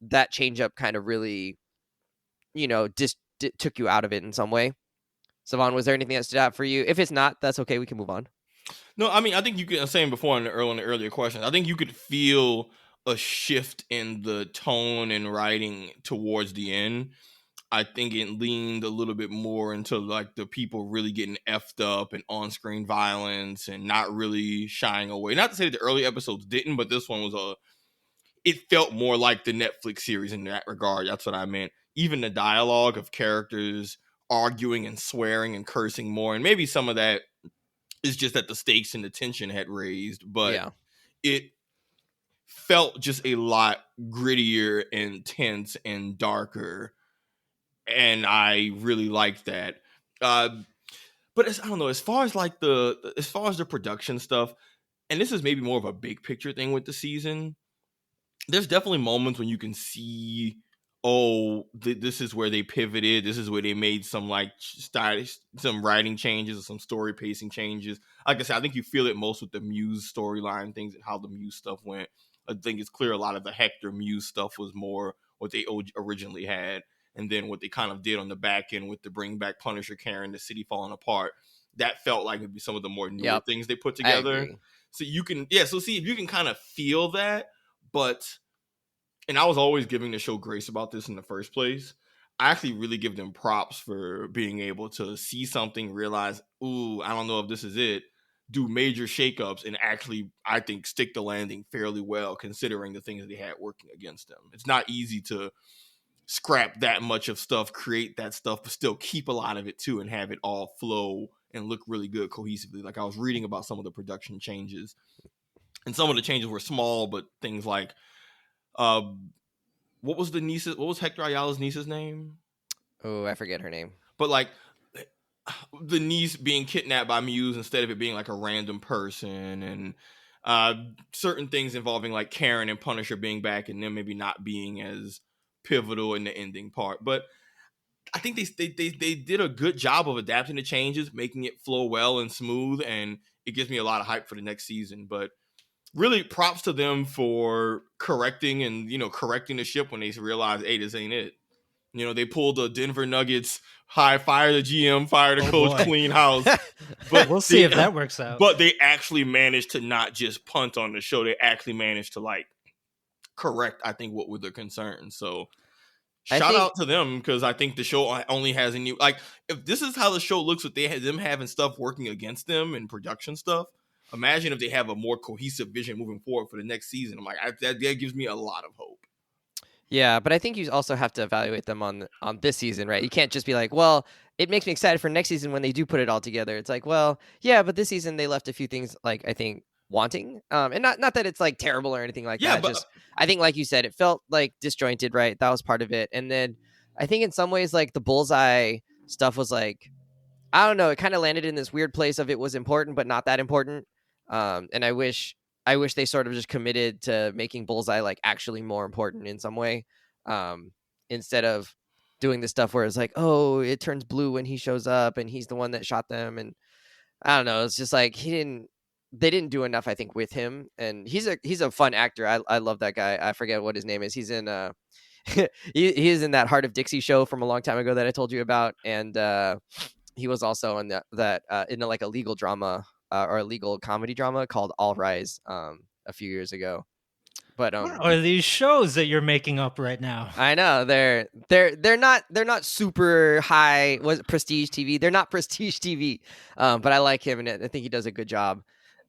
that change up kind of really, took you out of it in some way? Savon, was there anything that stood out for you? If it's not, that's okay. We can move on. No, I mean, I think you could, I was saying before in the earlier question, I think you could feel a shift in the tone and writing towards the end. I think it leaned a little bit more into like the people really getting effed up and on-screen violence and not really shying away. Not to say that the early episodes didn't, but this one was it felt more like the Netflix series in that regard. That's what I meant. Even the dialogue of characters arguing and swearing and cursing more. And maybe some of that is just that the stakes and the tension had raised, but it felt just a lot grittier, intense, and darker. And I really liked that. But I don't know, as far as the production stuff, and this is maybe more of a big picture thing with the season, there's definitely moments when you can see, this is where they pivoted. This is where they made some some writing changes or some story pacing changes. Like I said, I think you feel it most with the Muse storyline things and how the Muse stuff went. I think it's clear a lot of the Hector Muse stuff was more what they originally had. And then what they kind of did on the back end with the bring back Punisher, Karen, the city falling apart, that felt like it'd be some of the more newer things they put together. So you can, see if you can kind of feel that. But, and I was always giving the show grace about this in the first place. I actually really give them props for being able to see something, realize, I don't know if this is it, do major shakeups, and actually, I think, stick the landing fairly well, considering the things that they had working against them. It's not easy to scrap that much of stuff, create that stuff, but still keep a lot of it too and have it all flow and look really good cohesively. Like I was reading about some of the production changes, and some of the changes were small, but things like what was Hector Ayala's niece's name? Oh, I forget her name. But like the niece being kidnapped by Muse instead of it being like a random person, and certain things involving like Karen and Punisher being back and them maybe not being as pivotal in the ending part. But I think they did a good job of adapting the changes, making it flow well and smooth, and it gives me a lot of hype for the next season. But really props to them for correcting and, correcting the ship when they realize, hey, this ain't it. They pulled the Denver Nuggets, fire the GM, fire the coach, boy. clean house. But We'll see if that works out. But they actually managed to not just punt on the show. They actually managed to correct, I think, what were their concerns. So shout out to them, because I think the show only has if this is how the show looks with them having stuff working against them and production stuff, imagine if they have a more cohesive vision moving forward for the next season. I'm like, that gives me a lot of hope. Yeah, but I think you also have to evaluate them on this season, right? You can't just be like, well, it makes me excited for next season when they do put it all together. It's like, well, yeah, but this season they left a few things I think wanting, and not that it's terrible or anything like that. But just I think, like you said, it felt disjointed, right? That was part of it, and then I think in some ways the bullseye stuff was I don't know, it kind of landed in this weird place of it was important but not that important, and I wish they sort of just committed to making bullseye actually more important in some way, instead of doing this stuff where it's oh, it turns blue when he shows up and he's the one that shot them, and I don't know, it's just they didn't do enough, I think, with him. And he's a fun actor. I love that guy. I forget what his name is. He's in he is in that Heart of Dixie show from a long time ago that I told you about, and he was also in that in a legal drama or a legal comedy drama called All Rise a few years ago. But what are these shows that you're making up right now? I know they're not super high prestige TV. They're not prestige TV, but I like him, and I think he does a good job.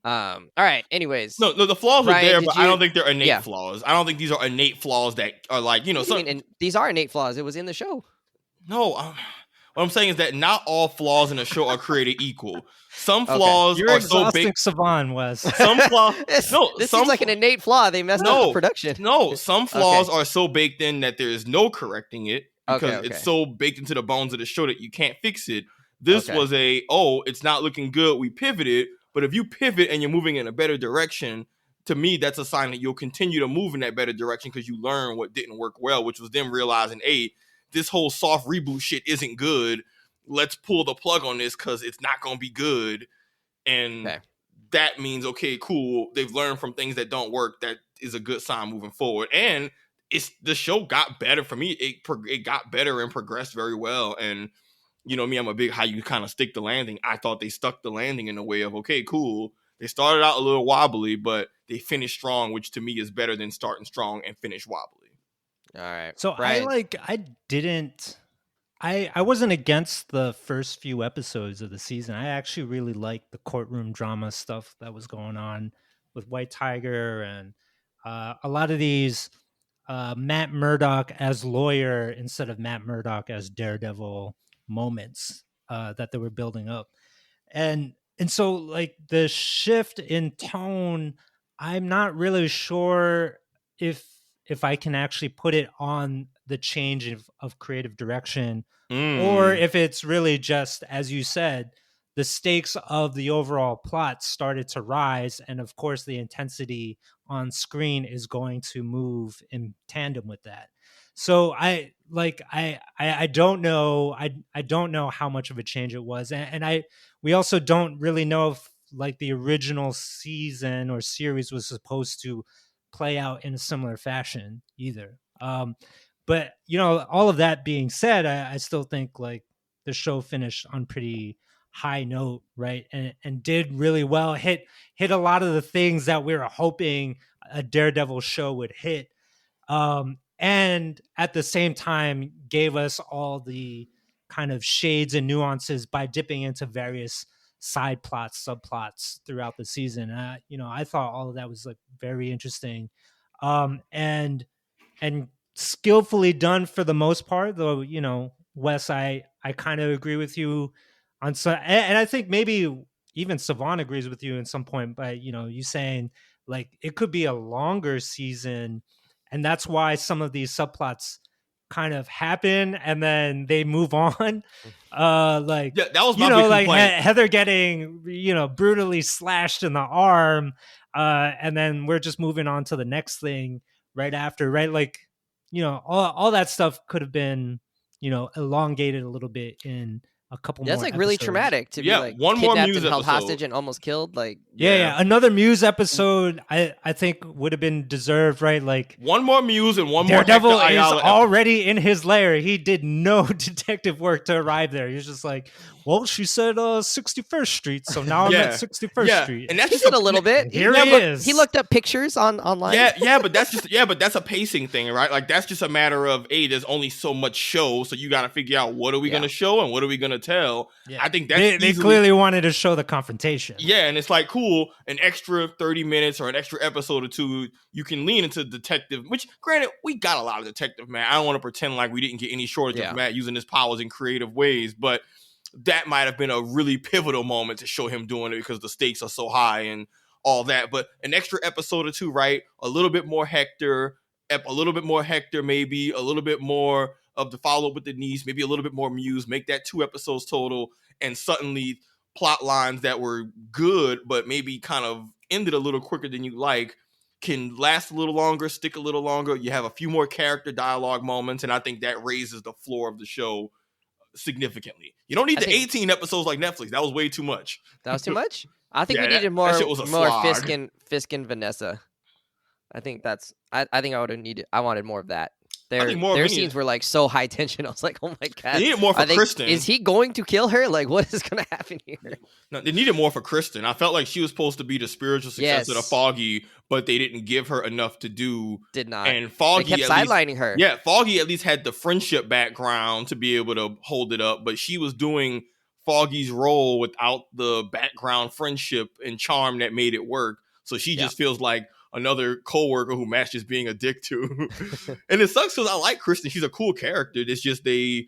All right. Anyways, no, the flaws Ryan, are there, but I don't think they're innate flaws. I don't think these are innate flaws that are and these are innate flaws. It was in the show. No, what I'm saying is that not all flaws in a show are created equal. Some flaws You're are so big. Savon, Wes. Some flaws. This seems like an innate flaw. They messed up the production. No, some flaws are so baked in that there is no correcting it, because it's so baked into the bones of the show that you can't fix it. This was it's not looking good, we pivoted. But if you pivot and you're moving in a better direction, to me, that's a sign that you'll continue to move in that better direction, because you learn what didn't work well, which was them realizing, hey, this whole soft reboot shit isn't good. Let's pull the plug on this because it's not going to be good. And that means, okay, cool. They've learned from things that don't work. That is a good sign moving forward. And the show got better for me. It got better and progressed very well. And me, I'm a big how you kind of stick the landing. I thought they stuck the landing in a way of, okay, cool. They started out a little wobbly, but they finished strong, which to me is better than starting strong and finish wobbly. All right. So Brian. I wasn't against the first few episodes of the season. I actually really liked the courtroom drama stuff that was going on with White Tiger and a lot of these Matt Murdock as lawyer instead of Matt Murdock as Daredevil moments that they were building up. And so the shift in tone, I'm not really sure if I can actually put it on the change of creative direction, or if it's really just, as you said, the stakes of the overall plot started to rise, and of course the intensity on screen is going to move in tandem with that. So I don't know. I don't know how much of a change it was, and we also don't really know if the original season or series was supposed to play out in a similar fashion either. But all of that being said, I still think the show finished on pretty high note, right? And did really well, hit a lot of the things that we were hoping a Daredevil show would hit. And at the same time gave us all the kind of shades and nuances by dipping into various side plots, subplots throughout the season. I thought all of that was very interesting, and skillfully done for the most part. Though Wes, I kind of agree with you on some, and I think maybe even Savon agrees with you at some point. But you saying it could be a longer season, and that's why some of these subplots kind of happen and then they move on. That was my big complaint. Heather getting brutally slashed in the arm, and then we're just moving on to the next thing right after, right? All that stuff could have been elongated a little bit in a couple That's more like really episodes. traumatic to be Yeah, like one more kidnapped Muse and held episode. hostage and almost killed. Like, Yeah. Another Muse episode, I think would have been deserved, right? Like one more Muse and one Daredevil more Hector is Ayala already in his lair. He did no detective work to arrive there. He was just like, well, she said 61st Street, so now I'm at 61st Street. And that's he just did a little bit. Here he is. He looked up pictures online. but that's a pacing thing, right? Like that's just a matter of, hey, there's only so much show, so you got to figure out what are we going to show and what are we going to tell. Yeah. I think that's they clearly wanted to show the confrontation. Yeah, and it's like, cool, an extra 30 minutes or an extra episode or two, you can lean into detective, which, granted, we got a lot of detective Matt. I don't want to pretend like we didn't get any shortage of Matt using his powers in creative ways, but that might have been a really pivotal moment to show him doing it because the stakes are so high and all that. But an extra episode or two, right? A little bit more Hector, maybe a little bit more of the follow-up with Denise, maybe a little bit more Muse, make that 2 episodes total, and suddenly plot lines that were good but maybe kind of ended a little quicker than you like can last a little longer, stick a little longer. You have a few more character dialogue moments, and I think that raises the floor of the show significantly. You don't need 18 episodes like Netflix. That was way too much. That was too much? I think we needed more Fisk and Vanessa. I think I would have needed. I wanted more of that. Their scenes were like so high tension. I was like, oh my god. They needed more for Kristen. Is he going to kill her? Like, what is going to happen here? No, they needed more for Kristen. I felt like she was supposed to be the spiritual successor to Foggy, but they didn't give her enough to do. Did not. And Foggy they kept sidelining her. Yeah, Foggy at least had the friendship background to be able to hold it up, but she was doing Foggy's role without the background friendship and charm that made it work. So she just feels like another coworker who Matt's just being a dick to. And it sucks because I like Kristen. She's a cool character. It's just they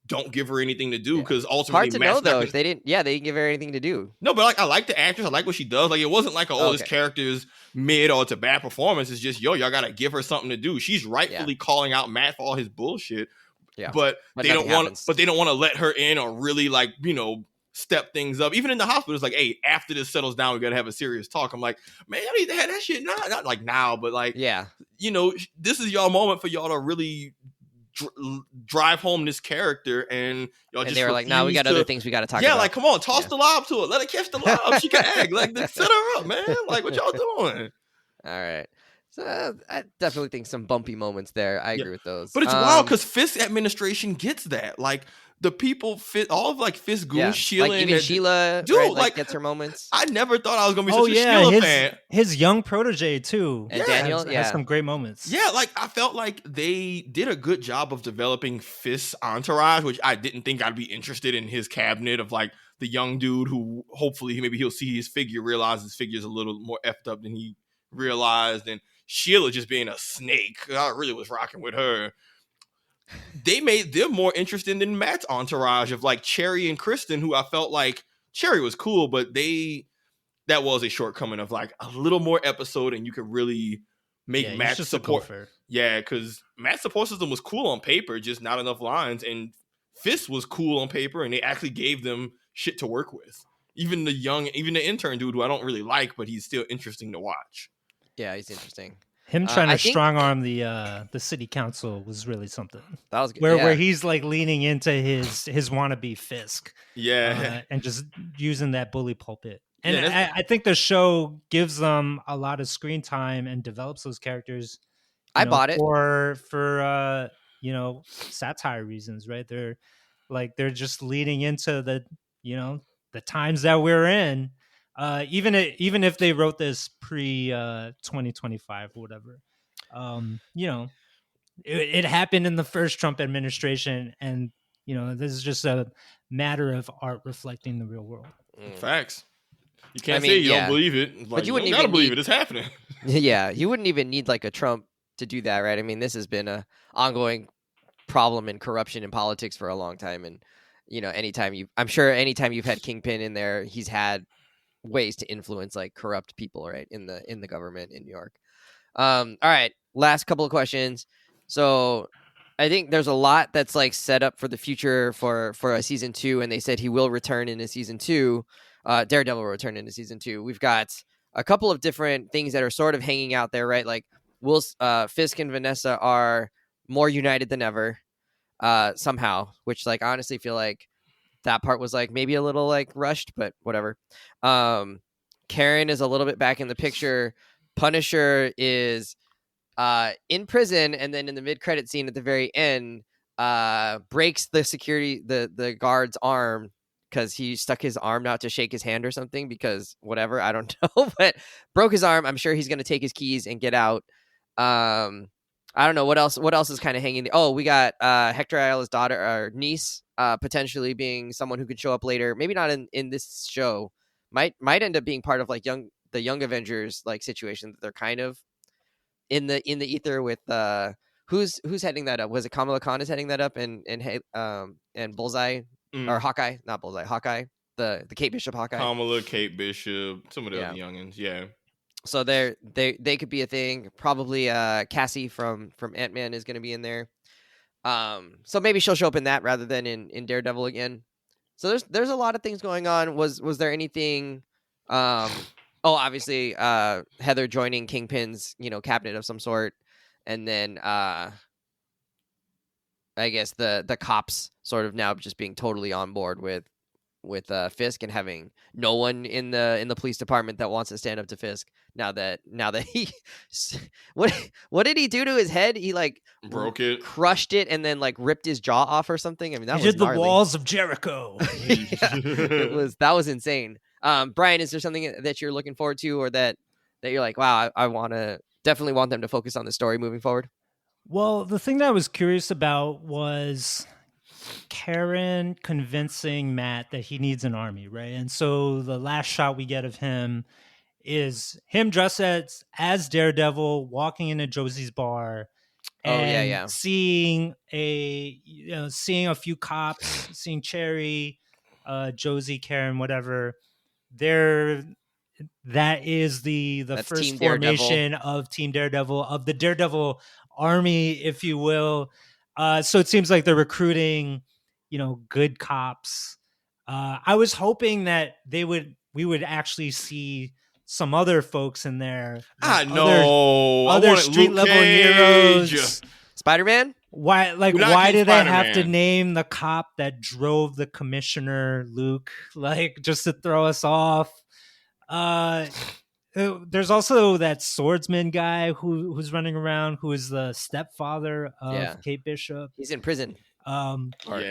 don't give her anything to do because ultimately hard to know though. They didn't give her anything to do. No, but like I like the actress. I like what she does. Like it wasn't like this character's mid or it's a bad performance. It's just y'all gotta give her something to do. She's rightfully calling out Matt for all his bullshit. Yeah, but they don't want to let her in or really like step things up. Even in the hospital, it's like, hey, after this settles down, we gotta have a serious talk. I'm like, man, I need to have that shit not like now, but like, this is y'all moment for y'all to really drive home this character, and y'all just they were like, no, we got other things we got to talk about. Yeah, like, come on, toss the lob to her, let her catch the lob. She can act like, set her up, man. Like, what y'all doing? All right. So I definitely think some bumpy moments there. I agree with those. But it's wild because Fisk administration gets that. Like the people fit all of like Fisk goons, Sheila, like even Sheila, dude, right, like gets her moments. I never thought I was gonna be such a Sheila fan. His young protege too, and Daniel has some great moments. Yeah, like I felt like they did a good job of developing Fisk's entourage, which I didn't think I'd be interested in his cabinet of like the young dude who hopefully maybe he'll see his figure, realize his figure's a little more effed up than he realized, and Sheila just being a snake. I really was rocking with her. They made them more interesting than Matt's entourage of like Cherry and Kristen, who I felt like Cherry was cool, but that was a shortcoming of like a little more episode and you could really make Matt's support. Yeah, because Matt's support system was cool on paper, just not enough lines. And Fisk was cool on paper and they actually gave them shit to work with. Even the intern dude who I don't really like, but he's still interesting to watch. Yeah, he's interesting. Him trying to strong arm the city council was really something. That was good. Where he's like leaning into his wannabe Fisk. Yeah. And just using that bully pulpit. And I think the show gives them a lot of screen time and develops those characters. I bought it for satire reasons, right? They're just leading into the times that we're in. Even if they wrote this pre 2025 or whatever, it happened in the first Trump administration, and this is just a matter of art reflecting the real world. Facts. You can't say you don't believe it, like, but you wouldn't even believe it. It's happening. Yeah, you wouldn't even need like a Trump to do that, right? I mean, this has been a ongoing problem in corruption in politics for a long time, and anytime you've had Kingpin in there, he's had ways to influence like corrupt people, right, in the government in New York. All right, last couple of questions. So I think there's a lot that's like set up for the future for a season 2, and they said he will return into season 2. Daredevil will return into season 2. We've got a couple of different things that are sort of hanging out there, right? Like Fisk and Vanessa are more united than ever somehow, which like I honestly feel like that part was like maybe a little like rushed, but whatever. Karen is a little bit back in the picture. Punisher is in prison, and then in the mid-credit scene at the very end, breaks the guard's arm because he stuck his arm out to shake his hand or something, because whatever, I don't know, but broke his arm. I'm sure he's going to take his keys and get out. I don't know what else is kind of hanging. Oh, we got Hector Ayala's daughter or niece potentially being someone who could show up later. Maybe not in this show. Might end up being part of like the Young Avengers like situation that they're kind of in the ether with who's heading that up? Was it Kamala Khan is heading that up and Bullseye or Hawkeye, not Bullseye, Hawkeye, the Kate Bishop Hawkeye. Kamala, Kate Bishop, some of the other youngins, yeah. So they could be a thing. Probably Cassie from Ant-Man is going to be in there. So maybe she'll show up in that rather than in Daredevil again. So there's a lot of things going on. Was there anything? Obviously Heather joining Kingpin's cabinet of some sort, and then I guess the cops sort of now just being totally on board with Fisk and having no one in the police department that wants to stand up to Fisk now that he what did he do to his head? He like broke it, crushed it, and then like ripped his jaw off or something. I mean, that he was did gnarly. The walls of Jericho. That was insane. Brian, is there something that you're looking forward to, or that you're like, wow, I definitely want them to focus on the story moving forward? Well, the thing that I was curious about was Karen convincing Matt that he needs an army, right? And so the last shot we get of him is him dressed as Daredevil, walking into Josie's bar, and seeing a few cops, seeing Cherry, Josie, Karen, whatever. That is that's first Team formation of Team Daredevil, of the Daredevil army, if you will. So it seems like they're recruiting, good cops. I was hoping that we would actually see some other folks in there. I know. Other street level heroes. Spider-Man? Why did they have to name the cop that drove the commissioner, Luke? Like, just to throw us off. There's also that swordsman guy who's running around, who is the stepfather of Kate Bishop. He's in prison. I'm sort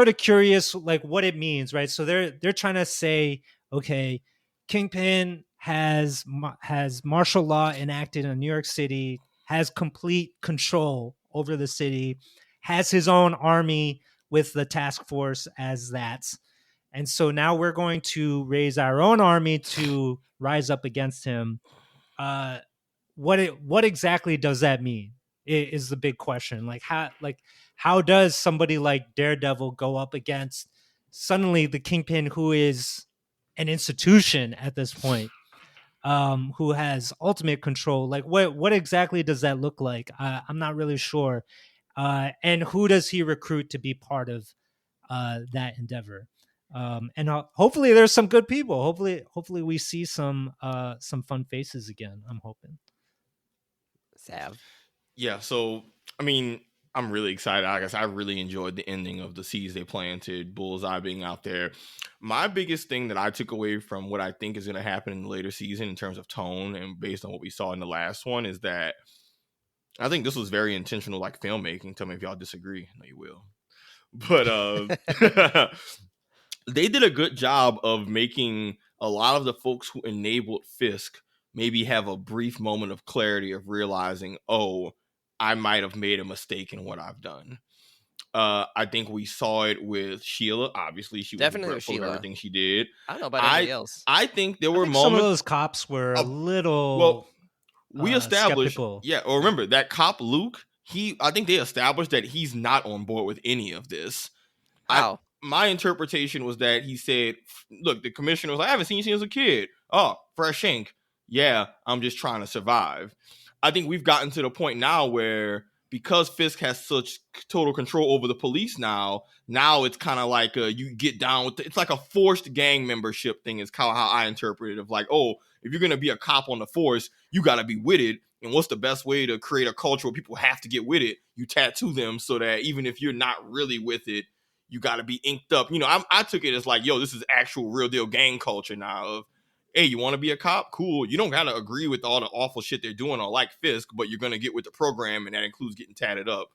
of curious, like, what it means, right? So they're trying to say, okay, Kingpin has martial law enacted in New York City, has complete control over the city, has his own army with the task force as that. And so now we're going to raise our own army to rise up against him. What exactly does that mean is the big question. How does somebody like Daredevil go up against suddenly the Kingpin, who is an institution at this point, who has ultimate control? Like, what exactly does that look like? I'm not really sure. And who does he recruit to be part of that endeavor? And hopefully there's some good people. Hopefully we see some fun faces again. I'm hoping. Sav. Yeah, so I mean, I'm really excited. I guess I really enjoyed the ending of the seeds they planted, Bullseye being out there. My biggest thing that I took away from what I think is going to happen in the later season in terms of tone and based on what we saw in the last one is that I think this was very intentional, like filmmaking. Tell me if y'all disagree. I know you will. But they did a good job of making a lot of the folks who enabled Fisk maybe have a brief moment of clarity of realizing, oh, I might have made a mistake in what I've done. I think we saw it with Sheila. Obviously, she was regretful of everything she did. I don't know about anybody else. I think there were moments. Some of those cops were a little. Well, we established. skeptical. Yeah. Or remember that cop Luke. I think they established that he's not on board with any of this. How? My interpretation was that he said, "Look, the commissioner was like, I haven't seen you since a kid. Oh, fresh ink. Yeah, I'm just trying to survive." I think we've gotten to the point now where because Fisk has such total control over the police now it's kind of like you get down with it's like a forced gang membership thing is how I interpret it of like, oh, if you're going to be a cop on the force, you got to be with it. And what's the best way to create a culture where people have to get with it? You tattoo them so that even if you're not really with it, you got to be inked up. I took it as like, yo, this is actual real deal gang culture now of, hey, you want to be a cop? Cool. You don't got to agree with all the awful shit they're doing or like Fisk, but you're going to get with the program, and that includes getting tatted up.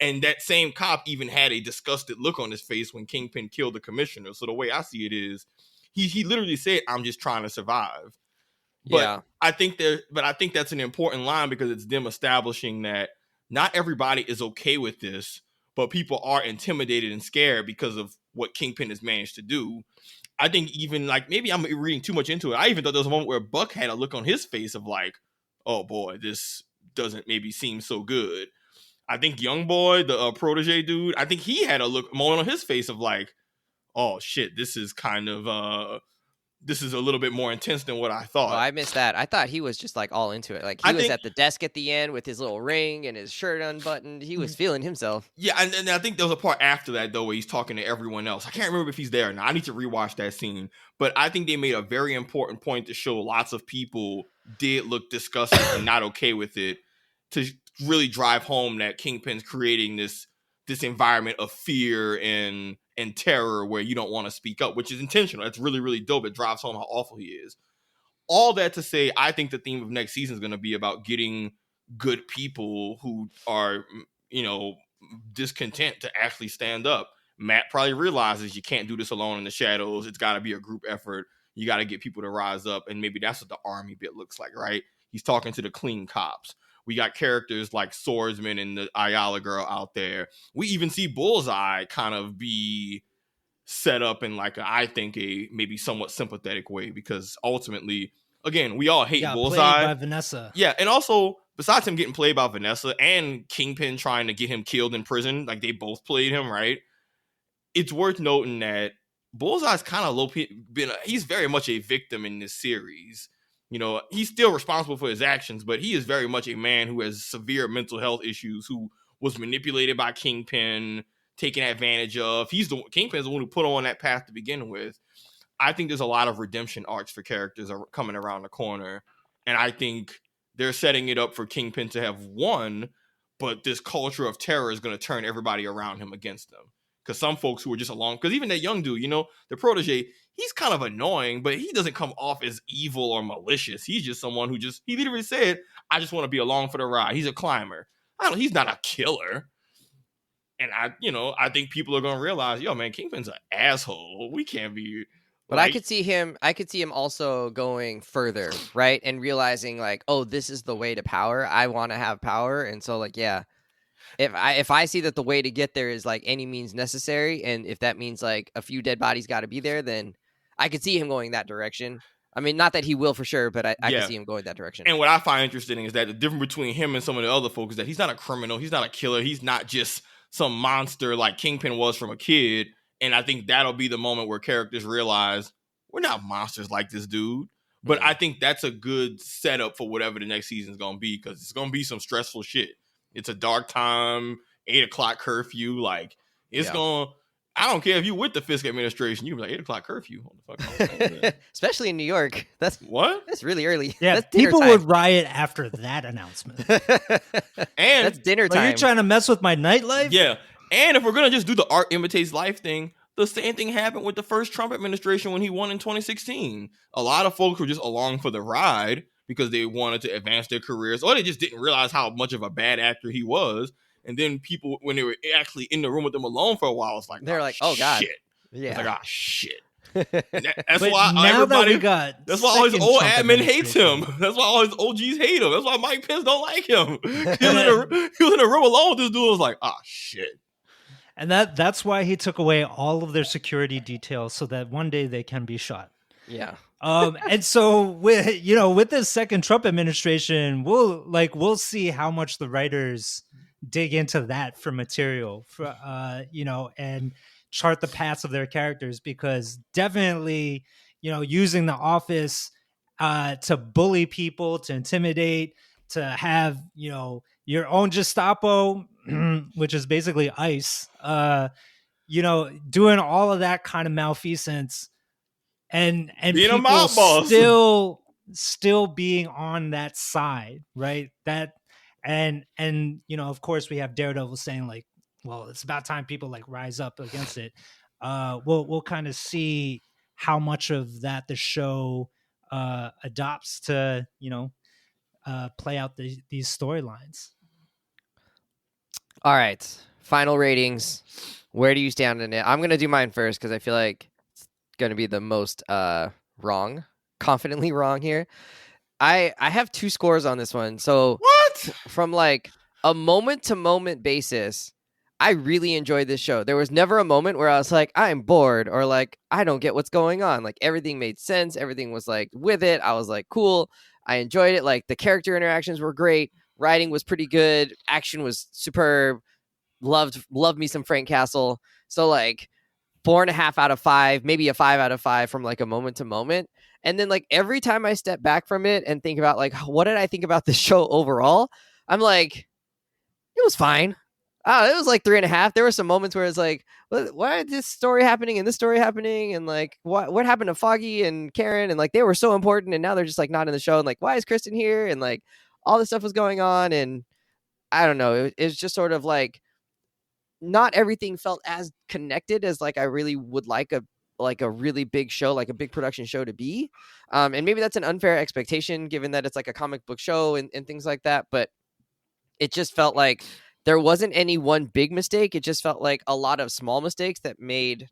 And that same cop even had a disgusted look on his face when Kingpin killed the commissioner. So the way I see it is, he literally said, I'm just trying to survive. But I think that's an important line, because it's them establishing that not everybody is okay with this, but people are intimidated and scared because of what Kingpin has managed to do. I think even, like, maybe I'm reading too much into it. I even thought there was a moment where Buck had a look on his face of like, oh boy, this doesn't maybe seem so good. I think Young Boy, the protege dude, I think he had a moment on his face of like, oh shit, this is kind of this is a little bit more intense than what I thought. Oh, I missed that. I thought he was just like all into it. Like he was at the desk at the end with his little ring and his shirt unbuttoned. He was feeling himself. Yeah, and I think there was a part after that though where he's talking to everyone else. I can't remember if he's there now. I need to rewatch that scene. But I think they made a very important point to show lots of people did look disgusted and not okay with it, to really drive home that Kingpin's creating this environment of fear and terror where you don't want to speak up, which is intentional. That's really, really dope. It drives home how awful he is. All that to say, I think the theme of next season is going to be about getting good people who are, discontent to actually stand up. Matt probably realizes you can't do this alone in the shadows. It's got to be a group effort. You got to get people to rise up. And maybe that's what the army bit looks like, right? He's talking to the clean cops. We got characters like Swordsman and the Ayala girl out there. We even see Bullseye kind of be set up in like I think a maybe somewhat sympathetic way, because ultimately, again, we all hate Bullseye. Played by Vanessa. Yeah, and also besides him getting played by Vanessa and Kingpin trying to get him killed in prison, like they both played him, right? It's worth noting that Bullseye's kind of he's very much a victim in this series. He's still responsible for his actions, but he is very much a man who has severe mental health issues, who was manipulated by Kingpin, taken advantage of. Kingpin's the one who put him on that path to begin with. I think there's a lot of redemption arcs for characters are coming around the corner, and I think they're setting it up for Kingpin to have won, but this culture of terror is going to turn everybody around him against them. Because some folks who are just along, because even that young dude, the protege, he's kind of annoying, but he doesn't come off as evil or malicious. He's just someone who he literally said, I just want to be along for the ride. He's a climber. He's not a killer. And I think people are going to realize, yo, man, Kingpin's an asshole. We can't be. But I could see him also going further, right? And realizing like, oh, this is the way to power. I want to have power. And so like, yeah. If I see that the way to get there is like any means necessary, and if that means like a few dead bodies got to be there, then I could see him going that direction. I mean, not that he will for sure, but I can see him going that direction. And what I find interesting is that the difference between him and some of the other folks is that he's not a criminal. He's not a killer. He's not just some monster like Kingpin was from a kid. And I think that'll be the moment where characters realize we're not monsters like this dude. But I think that's a good setup for whatever the next season is going to be, because it's going to be some stressful shit. It's a dark time, 8:00 curfew. Like, it's going to, I don't care if you with the Fisk administration, you'll be like, 8:00 curfew. What the fuck? Especially in New York. That's really early. Yeah, that's people would riot after that announcement. And that's dinner time. You're trying to mess with my nightlife? Yeah. And if we're going to just do the art imitates life thing, the same thing happened with the first Trump administration when he won in 2016. A lot of folks were just along for the ride because they wanted to advance their careers, or they just didn't realize how much of a bad actor he was. And then people, when they were actually in the room with him alone for a while, it's like, they're like, oh God. Shit. Yeah. It's like, oh shit. That's But why now everybody, that we that's why all his second old Trump admin hates him. administration. That's why all his OGs hate him. That's why Mike Pence don't like him. He was in a room alone with this dude. Was like, oh shit. And that's why he took away all of their security details so that one day they can be shot. Yeah. And so with this second Trump administration, we'll see how much the writers dig into that for material, for and chart the paths of their characters, because definitely, using the office to bully people, to intimidate, to have, your own Gestapo, which is basically ICE, doing all of that kind of malfeasance, and being people a mob boss. still being on that side, right? That and of course we have Daredevil saying like, well, it's about time people like rise up against it. We'll kind of see how much of that the show adopts to, play out these storylines. All right, final ratings. Where do you stand in it? I'm gonna do mine first because I feel like it's gonna be the most wrong, confidently wrong here. I have 2 scores on this one. So What? from like a moment to moment basis, I really enjoyed this show. There was never a moment where I was like, I'm bored or like I don't get what's going on. Like everything made sense. Everything was like with it. I was like, cool. I enjoyed it. Like the character interactions were great. Writing was pretty good. Action was superb. Loved me some Frank Castle. So like 4.5 out of 5, maybe a 5 out of 5 from like a moment to moment. And then like every time I step back from it and think about like what did I think about this show overall, I'm like, it was fine. It was like 3.5. There were some moments where it's like, why is this story happening and this story happening, and like what happened to Foggy and Karen, and like they were so important and now they're just like not in the show, and like why is Kristen here, and like all this stuff was going on, and I don't know. It's just sort of like not everything felt as connected as like I really would like a really big show, like a big production show to be. And maybe that's an unfair expectation given that it's like a comic book show and things like that. But it just felt like there wasn't any one big mistake. It just felt like a lot of small mistakes that made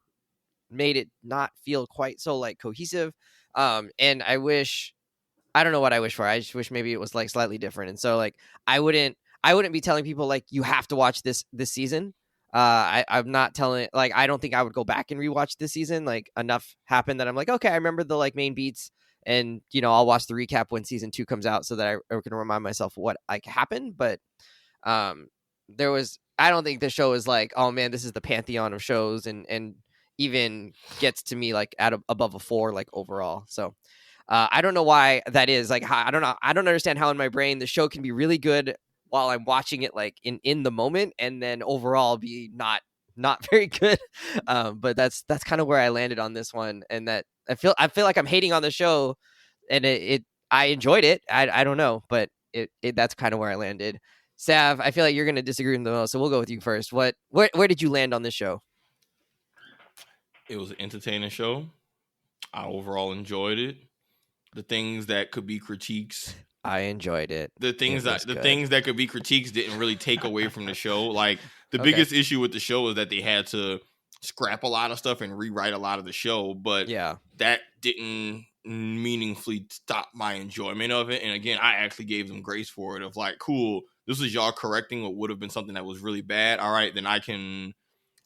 it not feel quite so like cohesive. And I don't know what I wish for. I just wish maybe it was like slightly different. And so like I wouldn't be telling people like you have to watch this season. I'm not telling, like I don't think I would go back and rewatch this season. Like enough happened that I'm like, okay, I remember the like main beats, and I'll watch the recap when season 2 comes out so that I can remind myself what like happened. But I don't think the show is like, oh man, this is the pantheon of shows, and even gets to me like above a 4 like overall. So I don't know why that is. Like I don't know. I don't understand how in my brain the show can be really good while I'm watching it like in the moment, and then overall be not very good. But that's kind of where I landed on this one, and that I feel like I'm hating on the show, and I enjoyed it. I don't know, but it that's kind of where I landed. Sav, I feel like you're going to disagree with the most, so we'll go with you first. Where did you land on this show? It was an entertaining show. I overall enjoyed it. The things that could be critiques, I enjoyed it. The things that could be critiques didn't really take away from the show. Like the biggest issue with the show is that they had to scrap a lot of stuff and rewrite a lot of the show, but that didn't meaningfully stop my enjoyment of it. And again, I actually gave them grace for it, of like, cool, this is y'all correcting what would have been something that was really bad. All right, then I can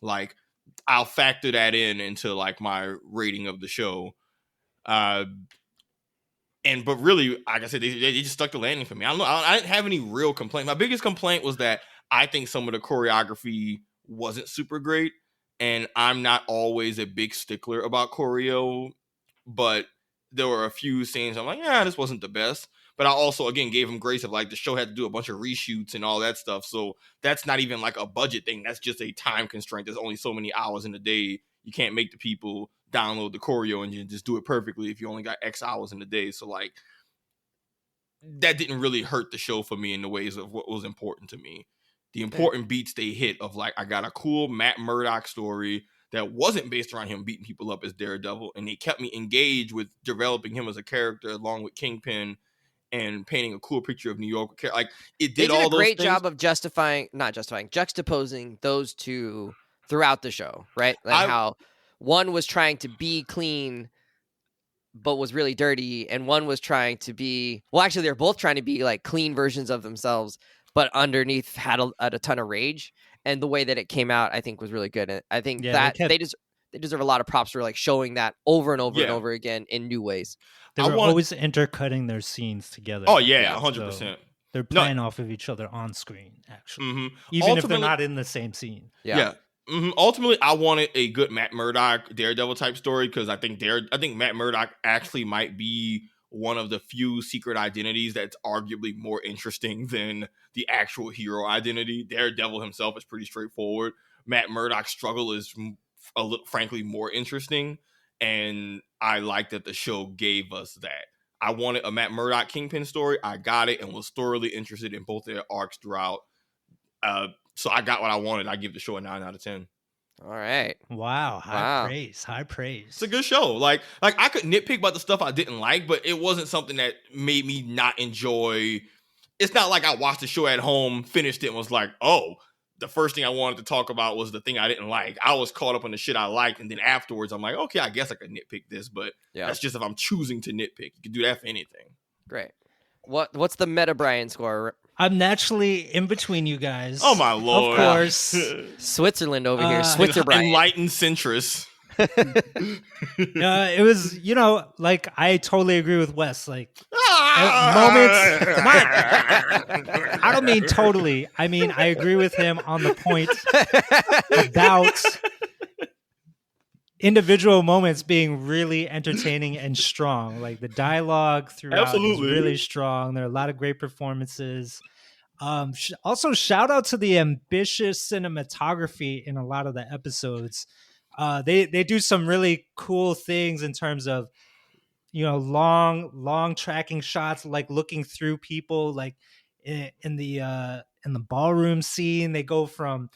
like, I'll factor that into like my rating of the show. But really, like I said, they just stuck the landing for me. I didn't have any real complaint. My biggest complaint was that I think some of the choreography wasn't super great, and I'm not always a big stickler about choreo, but there were a few scenes I'm like, yeah, this wasn't the best. But I also, again, gave them grace of like the show had to do a bunch of reshoots and all that stuff. So that's not even like a budget thing. That's just a time constraint. There's only so many hours in the day. You can't make the people download the choreo and just do it perfectly if you only got X hours in the day. So like that didn't really hurt the show for me in the ways of what was important to me. The important beats they hit of like, I got a cool Matt Murdock story that wasn't based around him beating people up as Daredevil, and they kept me engaged with developing him as a character along with Kingpin and painting a cool picture of New York. Like it did all those things. They did a great job of juxtapozing those two throughout the show, right? Like how one was trying to be clean but was really dirty, and one was trying to be, well, actually they're both trying to be like clean versions of themselves, but underneath had a ton of rage. And the way that it came out, I think, was really good. And I think that they deserve a lot of props for like showing that over and over and over again in new ways. They were always intercutting their scenes together. Oh yeah, 100%. So they're playing off of each other on screen, actually, even if they're not in the same scene. Yeah. Ultimately, I wanted a good Matt Murdock Daredevil type story, because I think Matt Murdock actually might be one of the few secret identities that's arguably more interesting than the actual hero identity. Daredevil himself is pretty straightforward. Matt Murdock's struggle is frankly more interesting, and I like that the show gave us that. I wanted a Matt Murdock Kingpin story. I got it and was thoroughly interested in both their arcs throughout. So I got what I wanted. I give the show a 9 out of 10. All right. Wow, high praise. It's a good show. Like I could nitpick about the stuff I didn't like, but it wasn't something that made me not enjoy. It's not like I watched the show at home, finished it, and was like, oh, the first thing I wanted to talk about was the thing I didn't like. I was caught up on the shit I liked, and then afterwards I'm like, okay, I guess I could nitpick this, but that's just if I'm choosing to nitpick. You can do that for anything. Great. What's the Meta Brian score? I'm naturally in between you guys. Oh my lord! Of course, Switzerland over here. Switzer Brian. Enlightened centrist. It was, like I totally agree with Wes. Like moments. I don't mean totally. I mean I agree with him on the point about individual moments being really entertaining and strong. Like the dialogue throughout is really strong. There are a lot of great performances. Also, shout out to the ambitious cinematography in a lot of the episodes. They do some really cool things in terms of, long tracking shots, like looking through people, like in the ballroom scene. They go from,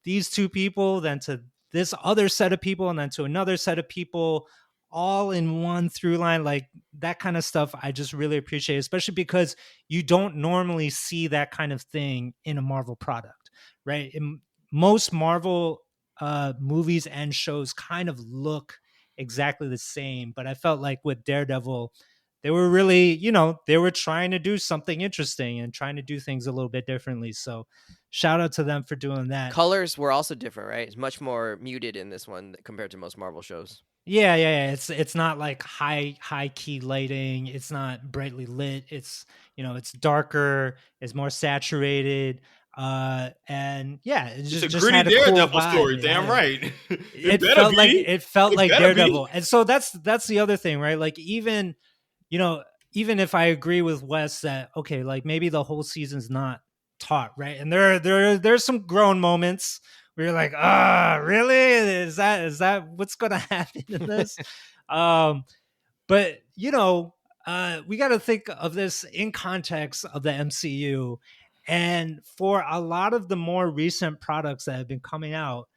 these two people, then to this other set of people, and then to another set of people, all in one through line. Like that kind of stuff I just really appreciate, especially because you don't normally see that kind of thing in a Marvel product, right? In most Marvel movies and shows kind of look exactly the same, but I felt like with Daredevil, they were really, they were trying to do something interesting and trying to do things a little bit differently. So shout out to them for doing that. Colors were also different, right? It's much more muted in this one compared to most Marvel shows. Yeah. It's not like high key lighting. It's not brightly lit. It's, it's darker. It's more saturated. And yeah, it's just a gritty Daredevil story. Damn right. It felt like Daredevil. And so that's the other thing, right? Like even if I agree with Wes that, okay, like maybe the whole season's not taut, right? And there's some grown moments where you're like, really? Is that what's gonna happen in this? But we got to think of this in context of the MCU. And for a lot of the more recent products that have been coming out,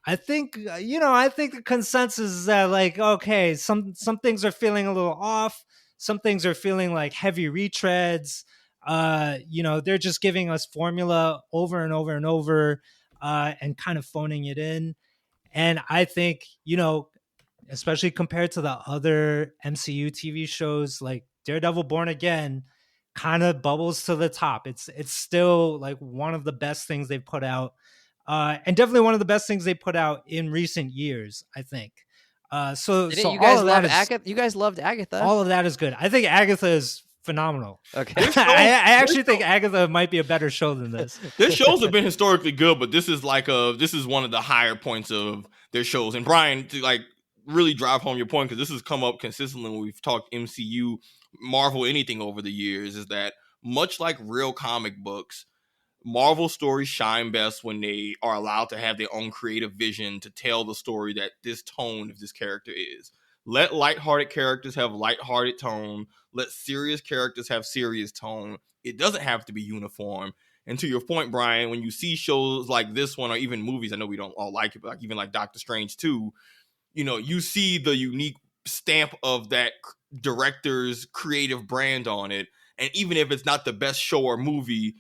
I think the consensus is that, like, okay, some things are feeling a little off. Some things are feeling like heavy retreads. They're just giving us formula over and over and over, and kind of phoning it in. And I think, especially compared to the other MCU TV shows, like Daredevil Born Again kind of bubbles to the top. It's still like one of the best things they've put out, and definitely one of the best things they put out in recent years, I think. So you guys love Agatha? You guys loved Agatha. All of that is good. I think Agatha is phenomenal. Okay. I actually think Agatha might be a better show than this. Their shows have been historically good, but this is one of the higher points of their shows. And Brian, to like really drive home your point, because this has come up consistently when we've talked MCU, Marvel, anything over the years, is that much like real comic books, Marvel stories shine best when they are allowed to have their own creative vision to tell the story that this tone of this character is. Let lighthearted characters have lighthearted tone. Let serious characters have serious tone. It doesn't have to be uniform. And to your point, Brian, when you see shows like this one, or even movies, I know we don't all like it, but like even like Doctor Strange 2, you see the unique stamp of that director's creative brand on it. And even if it's not the best show or movie,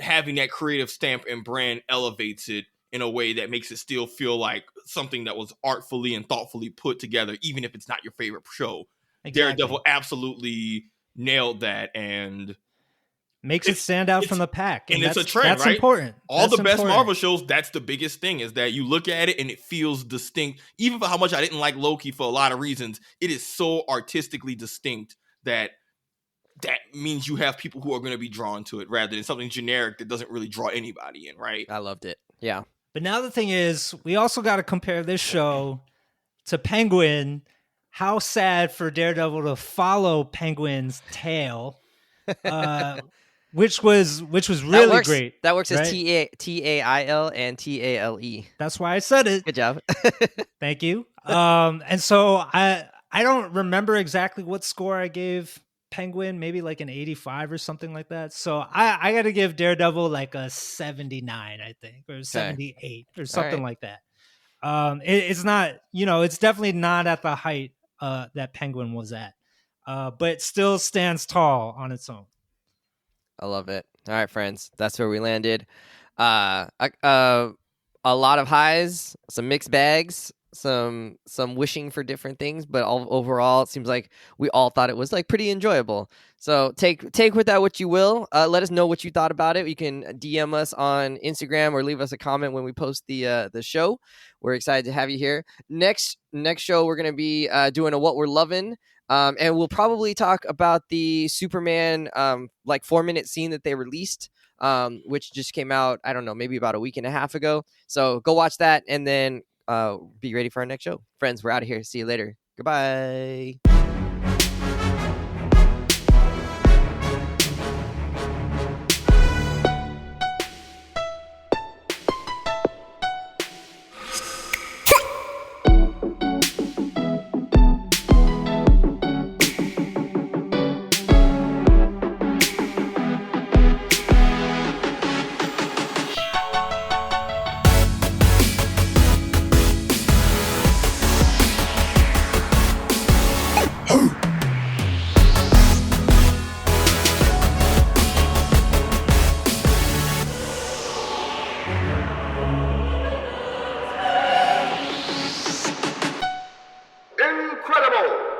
having that creative stamp and brand elevates it in a way that makes it still feel like something that was artfully and thoughtfully put together, even if it's not your favorite show. Exactly. Daredevil absolutely nailed that and makes it stand out from the pack. And it's a trend, that's right? Important. All the best Marvel shows, that's the biggest thing, is that you look at it and it feels distinct. Even for how much I didn't like Loki for a lot of reasons, it is so artistically distinct that means you have people who are going to be drawn to it rather than something generic that doesn't really draw anybody in, right? I loved it. Yeah. But now the thing is, we also got to compare this show to Penguin. How sad for Daredevil to follow Penguin's tail, which was really great. That works, right? As TAIL and TALE. That's why I said it. Good job. Thank you. And so I don't remember exactly what score I gave Penguin, maybe like an 85 or something like that. So I got to give Daredevil like a 79, I think, or 78 or something like that. It's not, it's definitely not at the height that Penguin was at, but still stands tall on its own. I love it. All right, friends, that's where we landed. A lot of highs, some mixed bags, some wishing for different things, but overall, it seems like we all thought it was like pretty enjoyable. So take with that what you will. Let us know what you thought about it. You can DM us on Instagram or leave us a comment when we post the show. We're excited to have you here. Next show, we're gonna be doing a What We're Loving. And we'll probably talk about the Superman like 4-minute scene that they released, which just came out, I don't know, maybe about a week and a half ago. So go watch that and then be ready for our next show. Friends, we're out of here. See you later. Goodbye. Incredible!